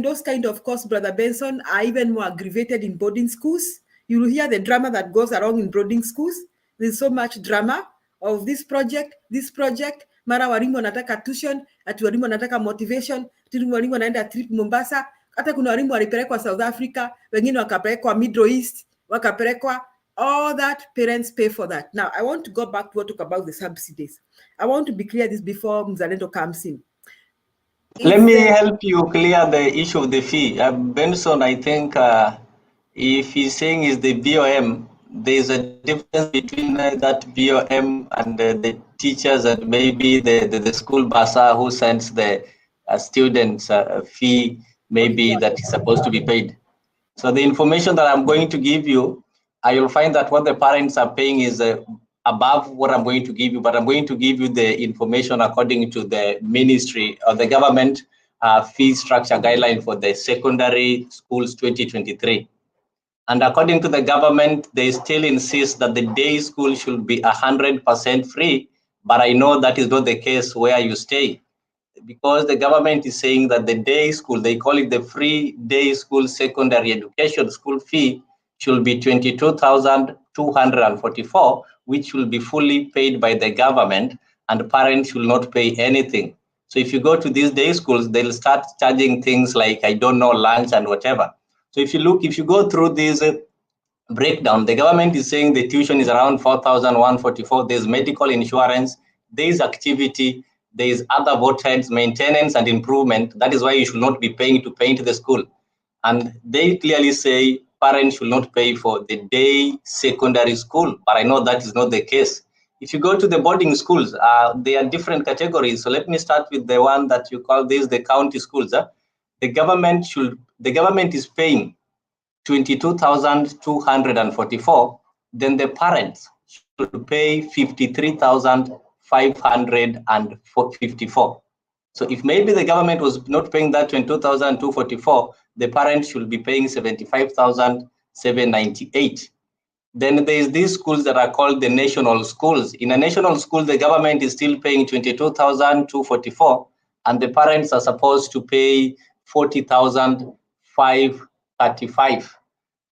Speaker 2: those kind of course, Brother Benson, are even more aggravated in boarding schools. You will hear the drama that goes along in boarding schools. There's so much drama of this project, mara walimu wanataka tuition, ati walimu wanataka motivation, ati walimu wanaenda trip Mombasa. Hata kuna walimu walipelekwa South Africa, wengine wakapelekwa Middle East, wakapelekwa. All that, parents pay for that. Now, I want to go back to talk about the subsidies. I want to be clear this before Mzalendo comes in.
Speaker 6: Let me help you clear the issue of the fee. Benson, I think if he's saying is the BOM, there's a difference between that BOM and the teachers and maybe the school bursar who sends the students fee, maybe that is supposed to be paid. So the information that I'm going to give you, you'll find that what the parents are paying is above what I'm going to give you, but I'm going to give you the information according to the ministry or the government fee structure guideline for the secondary schools 2023. And according to the government, they still insist that the day school should be 100% free, but I know that is not the case where you stay, because the government is saying that the day school, they call it the free day school secondary education school fee, should be 22,244, which will be fully paid by the government, and parents will not pay anything. So if you go to these day schools, they'll start charging things like, I don't know, lunch and whatever. So if you go through this breakdown, the government is saying the tuition is around 4,144. There's medical insurance, there's activity, there's other boatheads, maintenance and improvement. That is why you should not be paying to paint the school. And they clearly say parents should not pay for the day secondary school, but I know that is not the case. If you go to the boarding schools, there are different categories. So let me start with the one that you call this the county schools. The government is paying 22,244, then the parents should pay 53,554. So if maybe the government was not paying that 22,244, the parents should be paying 75,798. Then there's these schools that are called the national schools. In a national school, the government is still paying 22,244, and the parents are supposed to pay 40,535.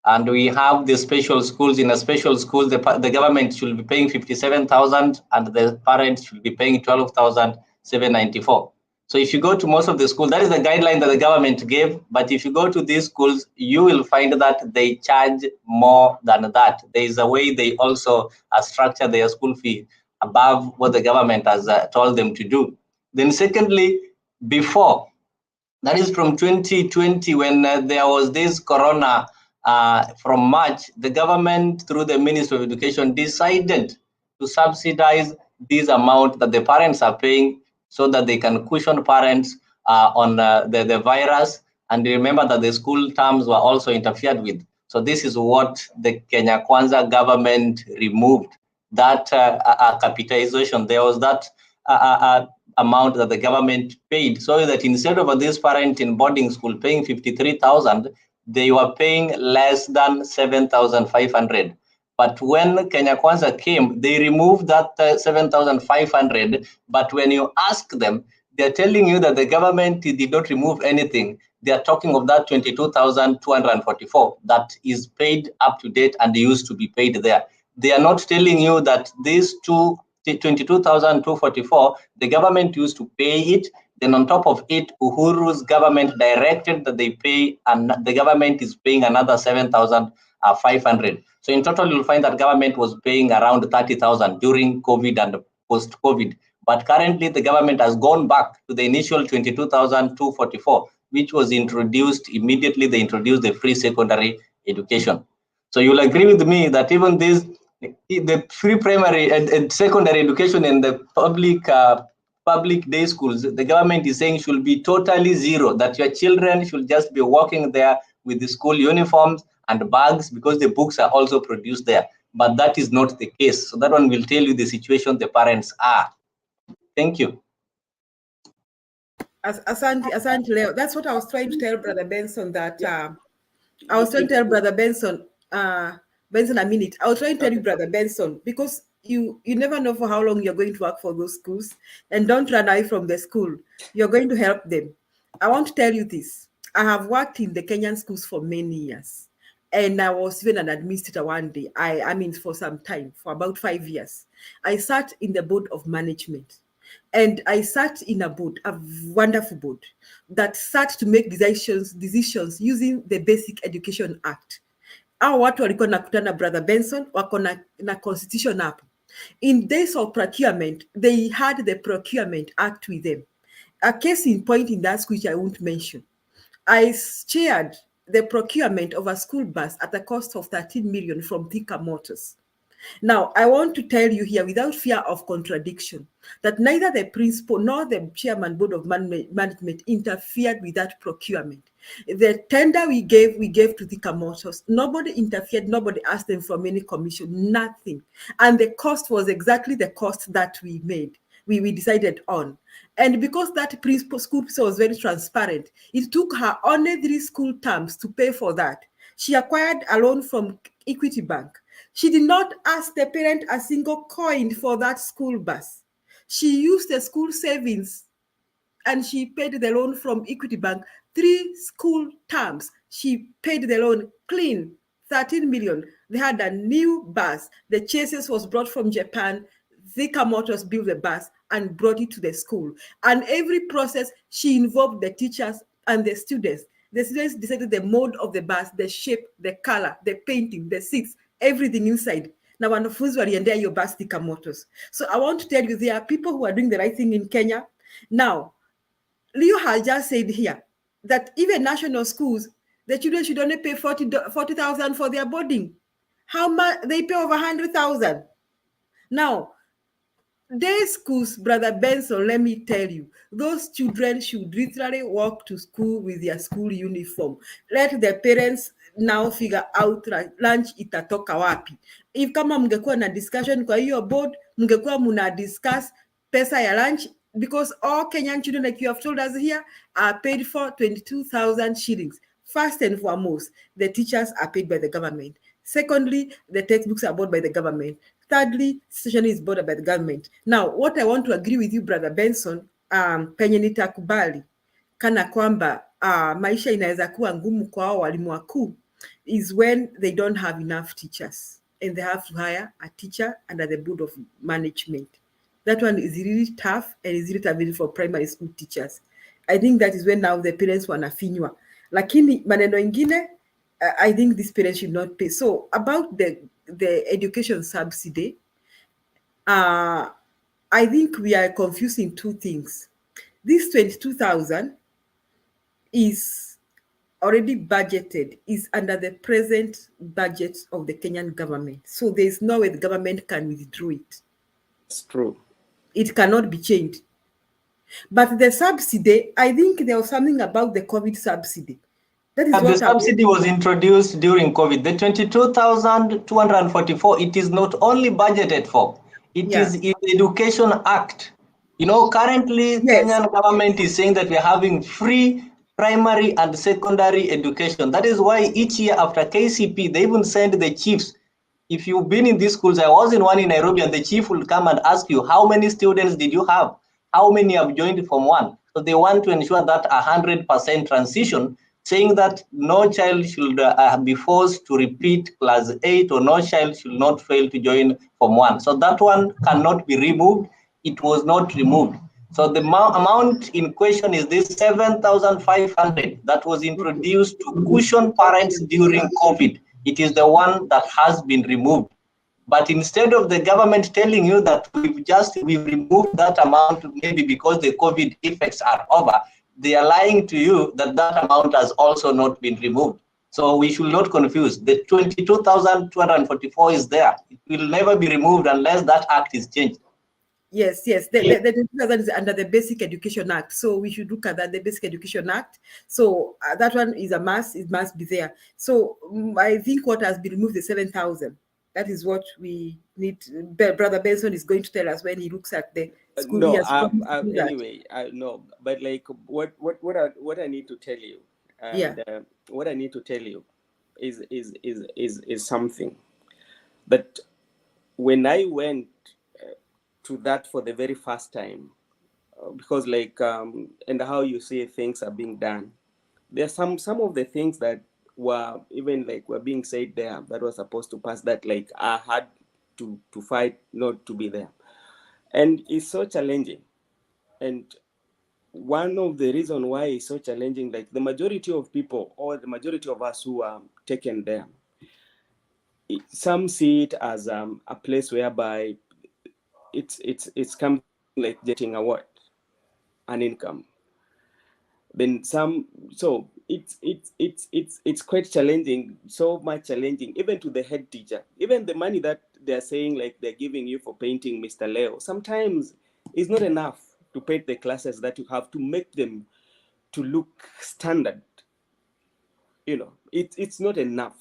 Speaker 6: And we have the special schools. In a special school, the government should be paying 57,000, and the parents should be paying 12,794. So if you go to most of the schools, that is the guideline that the government gave. But if you go to these schools, you will find that they charge more than that. There is a way they also structure their school fee above what the government has told them to do. Then secondly, before, that is from 2020, when there was this corona, from March, the government through the Ministry of Education decided to subsidize this amount that the parents are paying so that they can cushion parents on the virus. And remember that the school terms were also interfered with. So this is what the Kenya Kwanza government removed, that capitalization. There was that amount that the government paid, so that instead of this parent in boarding school paying 53,000, they were paying less than 7,500. But when Kenya Kwanza came, they removed that 7,500. But when you ask them, they're telling you that the government did not remove anything. They are talking of that 22,244 that is paid up to date and used to be paid there. They are not telling you that these 22,244, the government used to pay it. Then on top of it, Uhuru's government directed that they pay, and the government is paying another 7,500. So in total, you'll find that government was paying around 30,000 during COVID and post-COVID. But currently, the government has gone back to the initial 22,244, which was introduced immediately. They introduced the free secondary education. So you'll agree with me that even this, the free primary and secondary education in the public day schools, the government is saying should be totally zero, that your children should just be walking there with the school uniforms and bags, because the books are also produced there. But that is not the case. So that one will tell you the situation the parents are. Thank you.
Speaker 2: Asante Leo. That's what I was trying to tell Brother Benson, that I was trying to tell Brother Benson, Benson a minute. I was trying to tell you, Brother Benson, because you never know for how long you're going to work for those schools, and don't run away from the school. You're going to help them. I want to tell you this. I have worked in the Kenyan schools for many years, and I was even an administrator one day. I mean, for some time, for about 5 years. I sat in the board of management. And I sat in a board, a wonderful board, that sat to make decisions using the Basic Education Act. Hao watu walikuwa nakutana, Brother Benson, wako na constitution hapo. In days of procurement, they had the Procurement Act with them. A case in point in that which I won't mention. I chaired the procurement of a school bus at a cost of 13 million from Thika Motors. Now, I want to tell you here, without fear of contradiction, that neither the principal nor the chairman board of management interfered with that procurement. The tender we gave to Thika Motors. Nobody interfered, nobody asked them for any commission, nothing. And the cost was exactly the cost that we made. We decided on. And because that school principal was very transparent, it took her only 3 school terms to pay for that. She acquired a loan from Equity Bank. She did not ask the parent a single coin for that school bus. She used the school savings and she paid the loan from Equity Bank 3 school terms. She paid the loan clean, 13 million. They had a new bus. The chassis was brought from Japan. Thika Motors built the bus and brought it to the school. And every process, she involved the teachers and the students. The students decided the mode of the bus, the shape, the color, the painting, the seats, everything inside. Now, wanafunzi waliendea hiyo bus Thika Motors. So I want to tell you, there are people who are doing the right thing in Kenya. Now, Leo has just said here that even national schools, the children should only pay 40,000 for their boarding. How much? They pay over 100,000. Now, day schools, Brother Benson, let me tell you, those children should literally walk to school with their school uniform. Let the parents now figure out lunch itatoka wapi. If kama mngekuwa na discussion kwa hiyo board, mngekuwa muna discuss pesa ya lunch, because all Kenyan children, like you have told us here, are paid for 22,000 shillings. First and foremost, the teachers are paid by the government. Secondly, the textbooks are bought by the government. Thirdly, stationery is bought by the government. Now, what I want to agree with you, Brother Benson, penye nitakubali kana kwamba maisha inaweza kuwa ngumu kwa hao walimu wakuu is when they don't have enough teachers and they have to hire a teacher under the board of management. That one is really tough and is really available for primary school teachers. I think that is when now the parents wanafinywa. Lakini maneno ingine, I think these parents should not pay. So about the education subsidy, I think we are confusing 2 things. This 22,000 is already budgeted, is under the present budget of the Kenyan government. So there's no way the government can withdraw it.
Speaker 3: It's true.
Speaker 2: It cannot be changed. But the subsidy, I think there was something about the COVID subsidy. That is what
Speaker 6: the subsidy was introduced during COVID. The 22,244, it is not only budgeted for, it is in the Education Act. You know, currently, Kenyan government is saying that we're having free primary and secondary education. That is why each year after KCP, they even send the chiefs. If you've been in these schools, I was in one in Nairobi, and the chief will come and ask you, how many students did you have? How many have joined Form 1? So they want to ensure that 100% transition, saying that no child should be forced to repeat class 8, or no child should not fail to join Form 1. So that one cannot be removed. It was not removed. So the amount in question is this 7,500 that was introduced to cushion parents during COVID. It is the one that has been removed. But instead of the government telling you that we've removed that amount, maybe because the COVID effects are over, they are lying to you that that amount has also not been removed. So we should not confuse. The 22,244 is there. It will never be removed unless that act is changed.
Speaker 2: Yes. The 2000 is under the Basic Education Act. So we should look at that, the Basic Education Act. So that one is a must, it must be there. So I think what has been removed is 7,000. That is what we need. Brother Benson is going to tell us when he looks at the school.
Speaker 3: No, anyway, no, but like what I need to tell you, and what I need to tell you is something that when I went to that for the very first time, because like and how you say things are being done, there are some of the things that were even like were being said there that was supposed to pass, that like I had to fight not to be there, and it's so challenging. And one of the reasons why it's so challenging, like the majority of people or the majority of us who are taken there, some see it as a place whereby it's come like getting a what, an income. Then some, so it's quite challenging, so much challenging, even to the head teacher. Even the money that they're saying like they're giving you for painting Mr. Leo, sometimes is not enough to paint the classes that you have to make them to look standard. You know, it's not enough,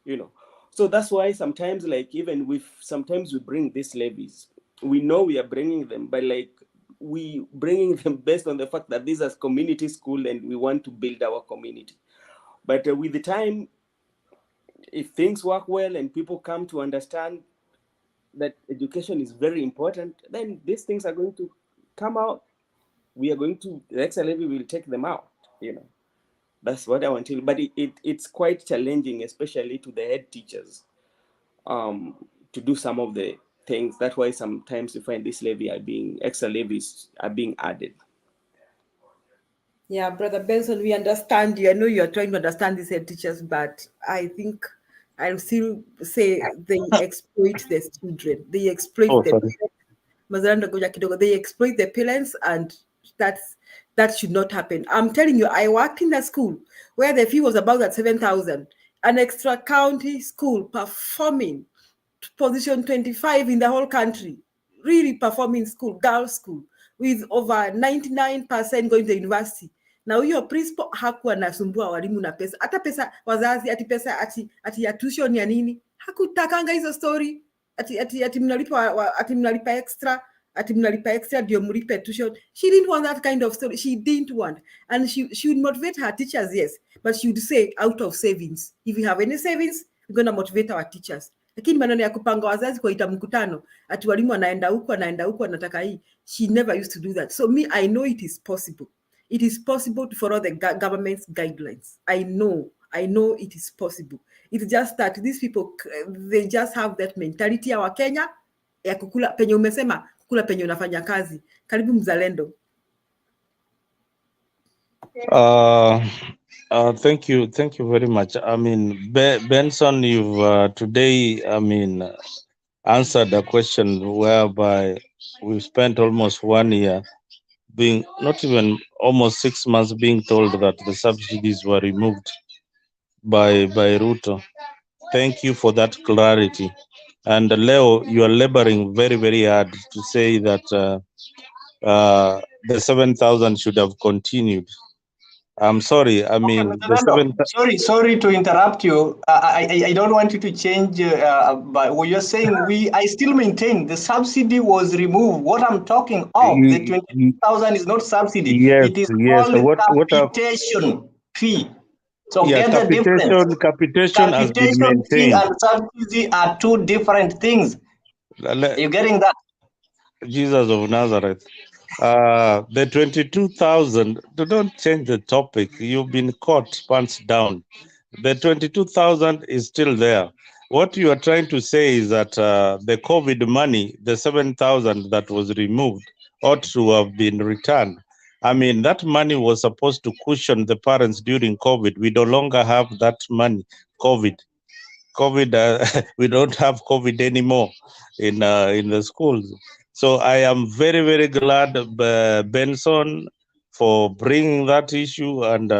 Speaker 3: you know. So that's why sometimes, like, even with sometimes we bring these levies, we know we are bringing them, but like we bringing them based on the fact that this is community school and we want to build our community. But with the time, if things work well and people come to understand that education is very important, then these things are going to come out. We are going to, the extra levy will take them out, you know. That's what I want to, but it's quite challenging, especially to the head teachers, to do some of the things. That's why sometimes you find this levy are being, extra levies are being added.
Speaker 2: Yeah, Brother Benson, we understand you. I know you're trying to understand these head teachers, but I think I'll still say they exploit the children. They exploit
Speaker 5: Oh,
Speaker 2: the
Speaker 5: sorry.
Speaker 2: they exploit the parents, and that should not happen. I'm telling you, I worked in a school where the fee was about at 7,000, an extra county school performing position 25 in the whole country, really performing school, girls school, with over 99% going to university. Na huyo principal hakuwa anasumbua walimu na pesa, hata pesa wazazi, ati pesa ati ya tuition ya nini, hakutakanga hizo story, ati mnalipa extra ndio mlipe tuition. She didn't want that kind of story. She didn't want, and she would motivate her teachers, yes, but she would say out of savings, if you have any savings, we're going to motivate our teachers. Lakini maneno ya kupanga wazazi kuita mkutano ati walimu anaenda huko anataka hii, she never used to do that. So me, I know it is possible. It is possible to follow the government's guidelines. I know it is possible. It's just that these people, they just have that mentality ya Wakenya ya kukula penye umesema, kukula penye unafanya kazi. Karibu mzalendo.
Speaker 5: Thank you very much. I mean, Benson, you've today, I mean, answered a question whereby we spent almost 1 year being, not even almost 6 months, being told that the subsidies were removed by Ruto. Thank you for that clarity. And Leo, you are laboring very, very hard to say that the 7,000 should have continued. I'm sorry. I mean,
Speaker 6: sorry to interrupt you. I don't want you to change. But what you're saying, I still maintain the subsidy was removed. What I'm talking of, the 20,000 is not subsidy.
Speaker 5: Yes,
Speaker 6: it is
Speaker 5: yes.
Speaker 6: called capitation fee. So
Speaker 5: yeah,
Speaker 6: get the difference.
Speaker 5: Capitation has been maintained.
Speaker 6: Fee and subsidy are two different things. Are you getting that?
Speaker 5: Jesus of Nazareth. The 22,000, don't change the topic. You've been caught pants down. The 22,000 is still there. What you are trying to say is that the COVID money, the 7,000 that was removed, ought to have been returned. I mean, that money was supposed to cushion the parents during COVID. We no longer have that money. COVID, we don't have COVID anymore in the schools. So I am very, very glad, Benson, for bringing that issue. And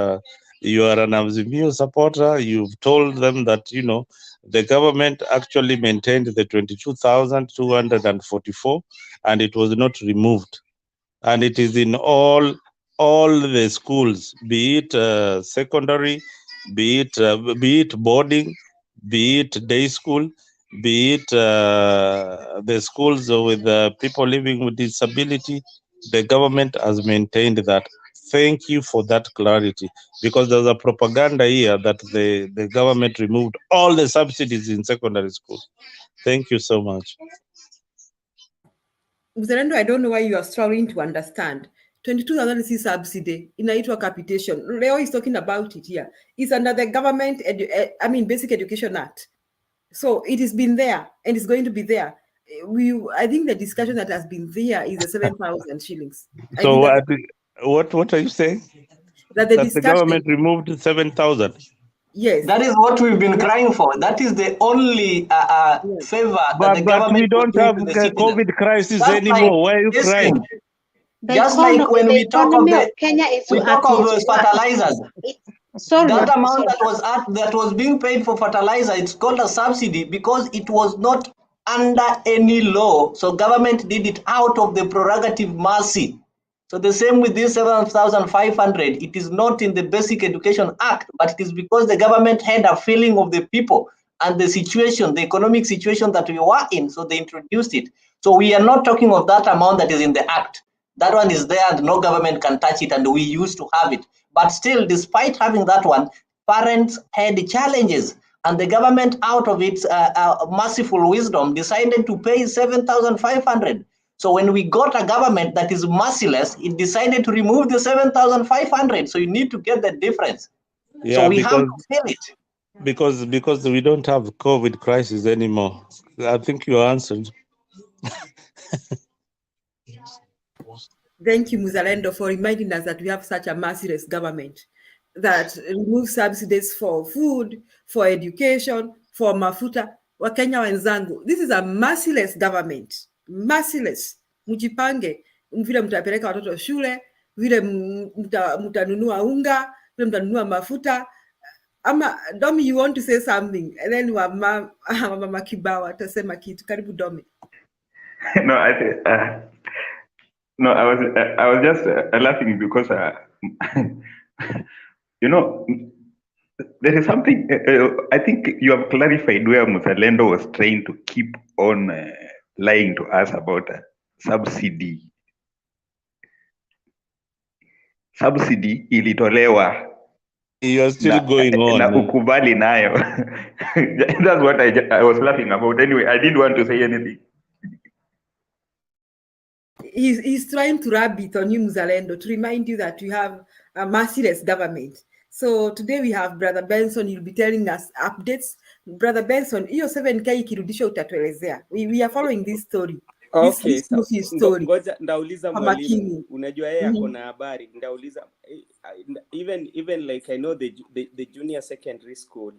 Speaker 5: you are an Azimio supporter. You've told them that, you know, the government actually maintained the 22,244, and it was not removed. And it is in all the schools, be it secondary, be it boarding, be it day school, be it the schools with people living with disability. The government has maintained that. Thank you for that clarity, because there's a propaganda here that the government removed all the subsidies in secondary school. Thank you so much.
Speaker 2: Mzalendo, I don't know why you are struggling to understand. 22,000 is subsidy. Inaitwa capitation. Leo is talking about it here. It's under the government, Basic Education Act. So it has been there and it's going to be there. I think the discussion that has been there is the 7,000 shillings. I
Speaker 5: So
Speaker 2: think
Speaker 5: what are you saying?
Speaker 2: that the
Speaker 5: That the
Speaker 2: discussion,
Speaker 5: government removed 7,000?
Speaker 2: yes,
Speaker 6: That is what we've been crying for. That is the only
Speaker 2: yes.
Speaker 6: favor that the
Speaker 5: But we
Speaker 6: government was
Speaker 5: don't
Speaker 6: doing
Speaker 5: have
Speaker 6: to the
Speaker 5: a
Speaker 6: citizen.
Speaker 5: COVID crisis
Speaker 6: Just like,
Speaker 5: anymore. Why are you crying?
Speaker 6: listen, just like when we talk of
Speaker 1: of Kenya is
Speaker 6: we talk
Speaker 1: at
Speaker 6: of
Speaker 1: its
Speaker 6: fertilizers,
Speaker 1: sorry,
Speaker 6: that amount
Speaker 1: sorry.
Speaker 6: that was being paid for fertilizer, it's called a subsidy because it was not under any law. So government did it out of the prerogative mercy. So the same with this 7,500, it is not in the Basic Education Act, but it is because the government had a feeling of the people and the situation, the economic situation that we were in, so they introduced it. So we are not talking of that amount that is in the act. That one is there and no government can touch it, and we used to have it. But still, despite having that one, parents had challenges, and the government, out of its merciful wisdom, decided to pay 7,500. So when we got a government that is merciless, it decided to remove the 7,500. So you need to get the difference.
Speaker 5: Yeah,
Speaker 6: So we have to feel it.
Speaker 5: because we don't have COVID crisis anymore. I think you answered.
Speaker 2: Thank you, Muzalendo, for reminding us that we have such a merciless government that removes subsidies for food, for education, for mafuta. Wakenya wenzangu, this is a merciless government. Merciless. Mjipange vile mtapeleka watoto shule, vile mtanunua unga, vile mtanunua mafuta. Domi, you want to say something? And then Mama Kibawa atasema kitu. Karibu Domi.
Speaker 4: No, no, I was just laughing because you know, there is something. I think you have clarified where Musalendo was trying to keep on lying to us about subsidy. Subsidy ilitolewa.
Speaker 5: You are still going on.
Speaker 4: Na ukubali nayo. That's what I was laughing about. Anyway, I didn't want to say anything.
Speaker 2: He's trying to rub it on you, Muzalendo, to remind you that we have a merciless government. So today we have Brother Benson. You'll be telling us updates. Brother Benson, hiyo 7K ikirudisha utatuelezea. We are following this story.
Speaker 3: Okay,
Speaker 2: This story.
Speaker 3: Ngoja ndauliza mwalimu, unajua yeye ako na habari. Ndauliza even like I know the junior secondary school,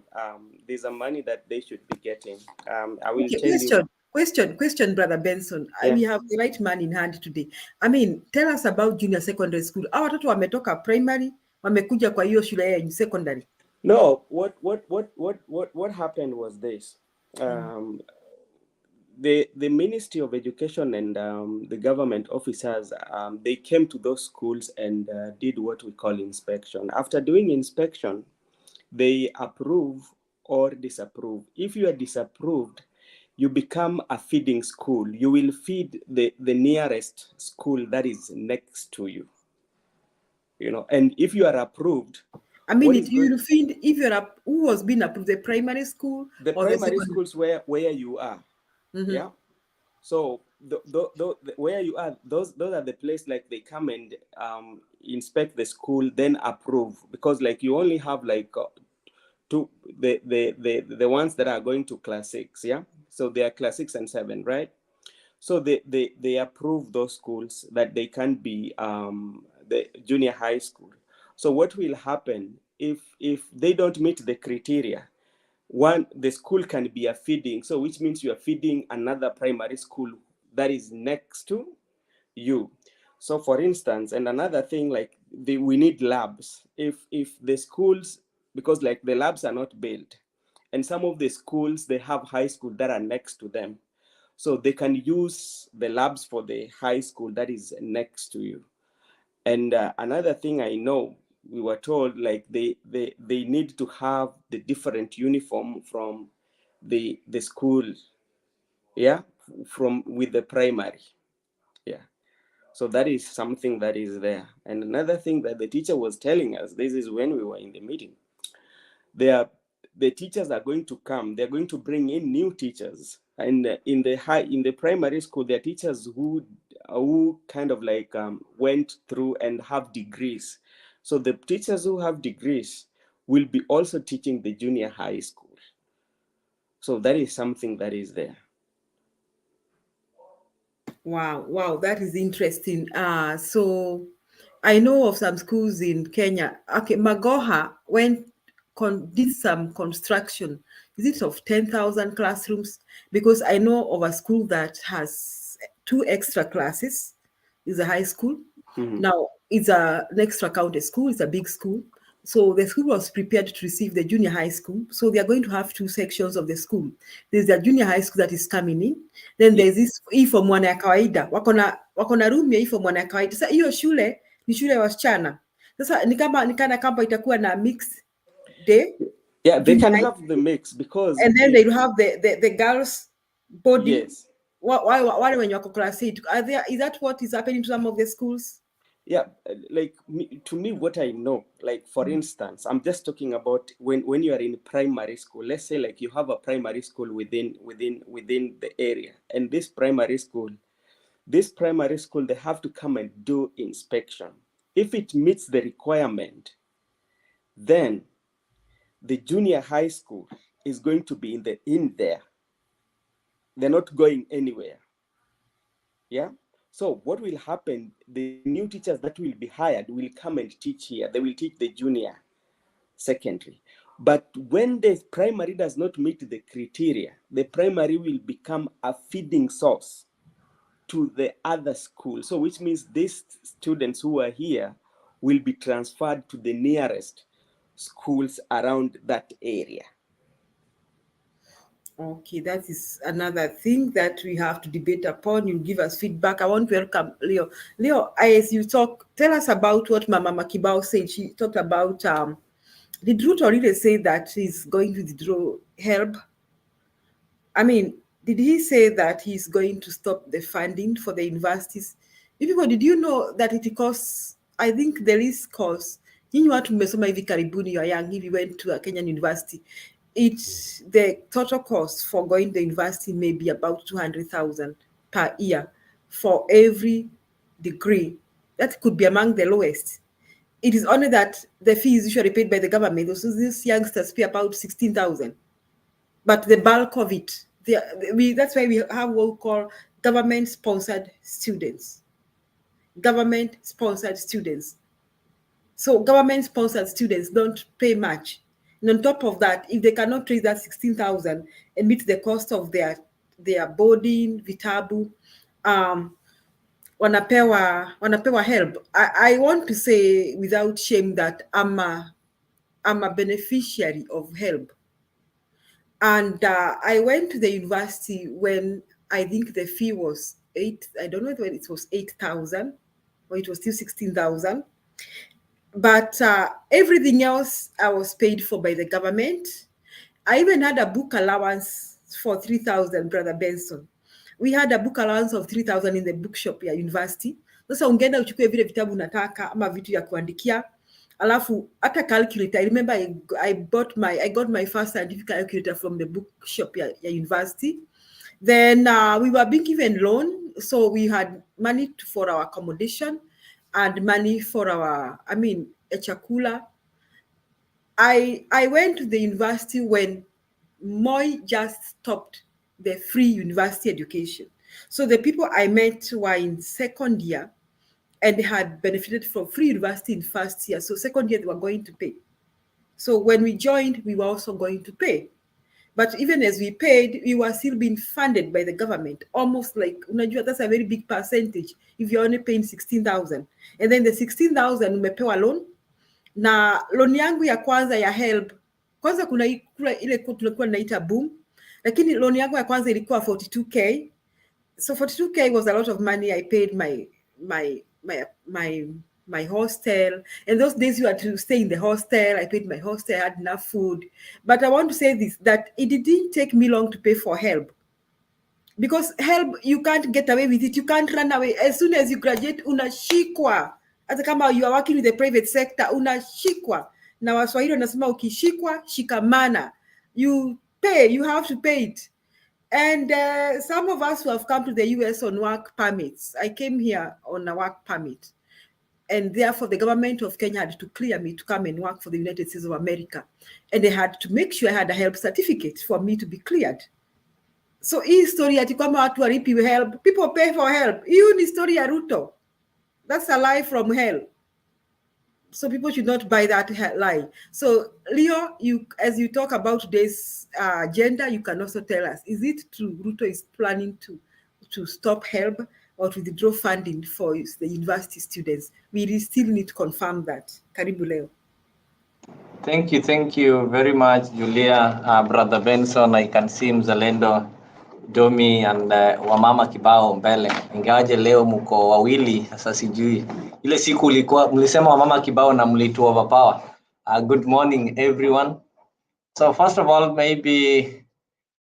Speaker 3: there's a money that they should be getting. I will tell you.
Speaker 2: Question, Brother Benson. Yeah. We have the right man in hand today. I mean, tell us about junior secondary school. Hao watoto wametoka primary, wamekuja kwa hiyo shule ya secondary.
Speaker 3: No, what happened was this. The Ministry of Education and the government officers, they came to those schools and did what we call inspection. After doing inspection, they approve or disapprove. If you are disapproved, you become a feeding school. You will feed the nearest school that is next to you. You know, and if you are approved,
Speaker 2: I mean, you will feed if you're up. Who was being approved? The primary school,
Speaker 3: the
Speaker 2: or
Speaker 3: primary
Speaker 2: the
Speaker 3: schools where you are. Mm-hmm. Yeah. So where you are, those are the place like they come and inspect the school, then approve, because like you only have like two the ones that are going to class 6, yeah. So they are class 6 and 7, right? So they approve those schools that they can be the junior high school. So what will happen if they don't meet the criteria? One, the school can be a feeding, so which means you are feeding another primary school that is next to you. So for instance, and another thing, like we need labs. If the schools, because like the labs are not built, and some of the schools, they have high school that are next to them. So they can use the labs for the high school that is next to you. And another thing I know, we were told like they need to have the different uniform from the school, yeah, from with the primary, yeah. So that is something that is there. And another thing that the teacher was telling us, this is when we were in the meeting, the teachers are going to come, they're going to bring in new teachers. And in the primary school, there are teachers who kind of like went through and have degrees. So the teachers who have degrees will be also teaching the junior high school. So that is something that is there.
Speaker 2: Wow, that is interesting. So I know of some schools in Kenya. Okay, Magoha did some construction. Is it of 10,000 classrooms? Because I know of a school that has 2 extra classes. Is a high school. Now it's an extra county school. It's a big school. So the school was prepared to receive the junior high school. So they are going to have 2 sections of the school. There's the junior high school that is coming in. Then there's this form 1 ya kawaida. Wako na room ya form 1 ya kawaida. Sasa hiyo shule ni shule ya wasichana. Sasa ni kama itakuwa na mixed day.
Speaker 3: Yeah, they can have the mix because
Speaker 2: and then they'll have the girls body.
Speaker 3: Yes.
Speaker 2: Why when you're class 8? Is that what is happening to some of the schools?
Speaker 3: Yeah, like to me, what I know, like for instance, I'm just talking about when you are in primary school. Let's say like you have a primary school within the area, and this primary school, they have to come and do inspection. If it meets the requirement, then the junior high school is going to be in there. They're not going anywhere. Yeah. So what will happen, the new teachers that will be hired will come and teach here. They will teach the junior secondary. But when the primary does not meet the criteria, the primary will become a feeding source to the other school. So which means these students who are here will be transferred to the nearest schools around that area.
Speaker 2: Okay, that is another thing that we have to debate upon. You give us feedback. I want to welcome Leo. Leo, as you talk, tell us about what Mama Makibao said. She talked about, did Ruto really say that he's going to withdraw help? I mean, did he say that he's going to stop the funding for the universities? People, did you know that it costs, I think there is cost. You want to mmesoma hivi karibuni, you are young, if you went to a Kenyan university, the total cost for going to the university may be about 200,000 per year for every degree. That could be among the lowest. It is only that the fees usually paid by the government. So these youngsters pay about 16,000. But the bulk of it, that's why we have what we call government-sponsored students. Government-sponsored students. So government-sponsored students don't pay much. And on top of that, if they cannot raise that 16,000 and meet the cost of their boarding, vitabu, wanapewa help. I want to say without shame that I'm a beneficiary of help. And I went to the university when I think the fee was I don't know when it was 8,000 or it was still 16,000. But everything else I was paid for by the government. I even had a book allowance for 3,000, Brother Benson. We had a book allowance of 3,000 in the bookshop ya university. Sasa ungeenda uchukue vile vitabu unataka ama vitu ya kuandikia. Alafu hata calculator. I remember I got my first scientific calculator from the bookshop ya university. Then we were being given loan, so we had money for our accommodation and money for our, chakula. I went to the university when Moi just stopped the free university education. So the people I met were in second year and they had benefited from free university in first year. So second year, they were going to pay. So when we joined, we were also going to pay. But even as we paid, we were still being funded by the government, almost like, that's a very big percentage if you're only paying 16,000. And then the 16,000 umepewa loan. Na loan yangu ya kwanza ya help, kwanza kuna ile tulikuwa naita boom, lakini loan yangu ya kwanza ilikuwa 42K. So 42K was a lot of money. I paid my hostel, and those days you had to stay in the hostel. I paid my hostel, I had enough food. But I want to say this, that it didn't take me long to pay for help, because help, you can't get away with it. You can't run away. As soon as you graduate, unashikwa. Hata kama you are working with the private sector, unashikwa. Na Waswahili wanasema ukishikwa shikamana. You pay, you have to pay it. And some of us who have come to the US on work permits, I came here on a work permit. And therefore, the government of Kenya had to clear me to come and work for the United States of America. And they had to make sure I had a help certificate for me to be cleared. So hii story ati kwamba watu walipi help, people pay for help. Hiyo ni story ya Ruto. That's a lie from hell. So people should not buy that lie. So Leo, as you talk about today's agenda, you can also tell us, is it true Ruto is planning to stop help or to withdraw funding for the university students? We still need to confirm that. Karibu Leo.
Speaker 6: Thank you very much, Julia, Brother Benson. I can see Mzalendo, Domi, and Wamama Kibao mbele. Ingawaje leo mko wawili, sasa sijui. Ile siku mlisema Wamama Kibao na mlitu overpower. Good morning, everyone. So first of all, maybe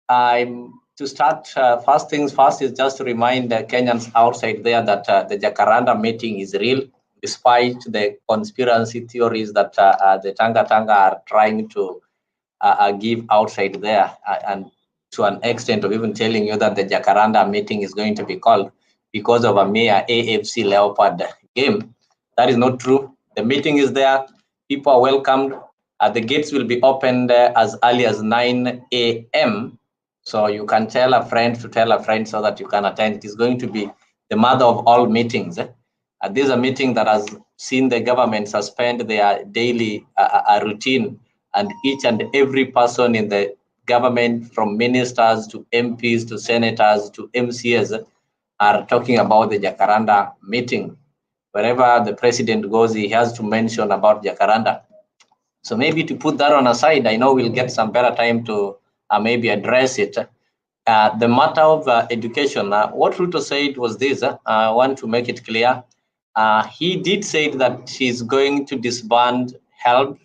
Speaker 6: to start, first things first is just to remind the Kenyans outside there that the Jacaranda meeting is real, despite the conspiracy theories that the Tanga are trying to give outside there, and to an extent of even telling you that the Jacaranda meeting is going to be called because of a mere AFC Leopard game. That is not true. The meeting is there. People are welcomed. The gates will be opened as early as 9 a.m. So you can tell a friend to tell a friend so that you can attend. It is going to be the mother of all meetings. This is a meeting that has seen the government suspend their daily routine, and each and every person in the government, from ministers to MPs to senators to MCs, are talking about the Jacaranda meeting. Wherever the president goes, he has to mention about Jacaranda. So maybe to put that on aside, I know we'll get some better time to maybe address it. The matter of education, what Ruto said was this. I want to make it clear. He did say that he's going to disband HELB,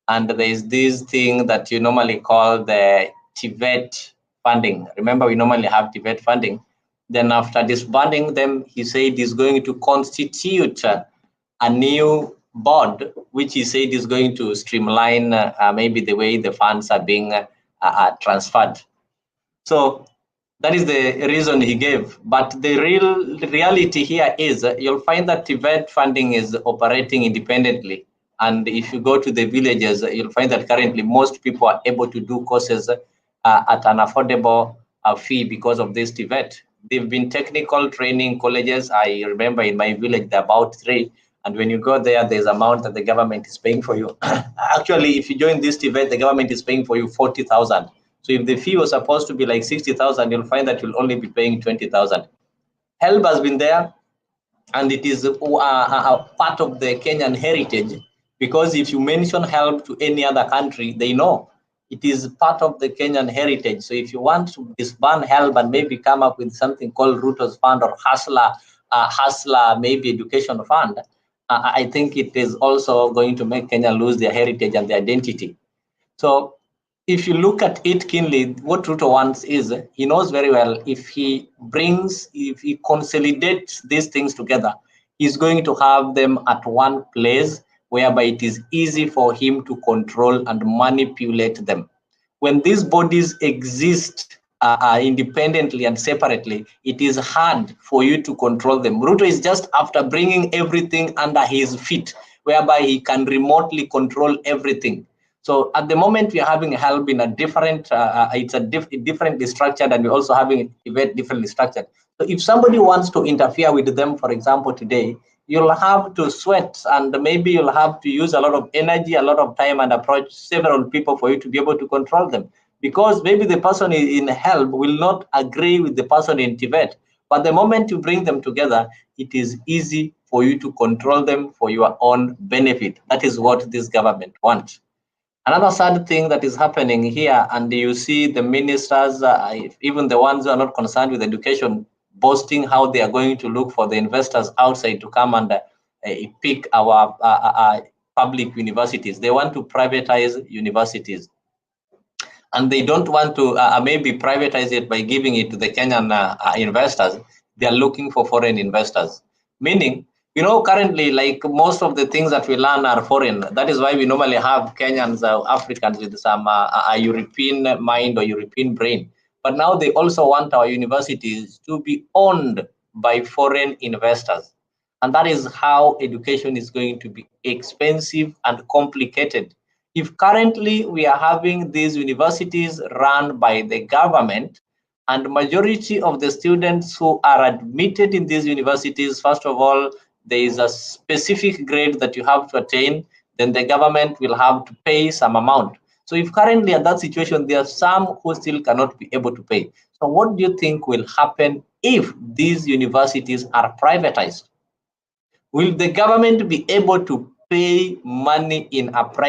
Speaker 6: and there is this thing that you normally call the TVET funding. Remember, we normally have TVET funding. Then after disbanding them, he said he's going to constitute a new board, which he said is going to streamline maybe the way the funds are being transferred. So that is the reason he gave. But the reality here is you'll find that TVET funding is operating independently. And if you go to the villages, you'll find that currently most people are able to do courses at an affordable fee because of this TVET. They've been technical training colleges. I remember in my village, there are about 3. And when you go there, there's amount that the government is paying for you. Actually, if you join this TVET, the government is paying for you 40,000. So if the fee was supposed to be like 60,000, you'll find that you'll only be paying 20,000. HELB has been there, and it is a part of the Kenyan heritage, because if you mention HELB to any other country, they know it is part of the Kenyan heritage. So if you want to disband HELB and maybe come up with something called Ruto's Fund or Hustler maybe education fund, I think it is also going to make Kenya lose their heritage and their identity. So if you look at it keenly, what Ruto wants is, he knows very well, if he consolidates these things together, he's going to have them at one place whereby it is easy for him to control and manipulate them. When these bodies exist independently and separately, it is hard for you to control them. Ruto is just after bringing everything under his feet, whereby he can remotely control everything. So at the moment, we are having HELB in a different, differently structured, and we're also having it differently structured. So if somebody wants to interfere with them, for example, today, you'll have to sweat, and maybe you'll have to use a lot of energy, a lot of time, and approach several people for you to be able to control them. Because maybe the person in HELB will not agree with the person in Tibet. But the moment you bring them together, it is easy for you to control them for your own benefit. That is what this government wants. Another sad thing that is happening here, and you see the ministers, even the ones who are not concerned with education, boasting how they are going to look for the investors outside to come and pick our public universities. They want to privatize universities. And they don't want to maybe privatize it by giving it to the Kenyan investors. They are looking for foreign investors, meaning, you know, currently, like most of the things that we learn are foreign. That is why we normally have Kenyans, Africans with some European mind or European brain. But now they also want our universities to be owned by foreign investors. And that is how education is going to be expensive and complicated. If currently we are having these universities run by the government, And majority of the students who are admitted in these universities, first of all, there is a specific grade that you have to attain, then the government will have to pay some amount. So if currently at that situation, there are some who still cannot be able to pay. So what do you think will happen if these universities are privatized? Will the government be able to pay money in a private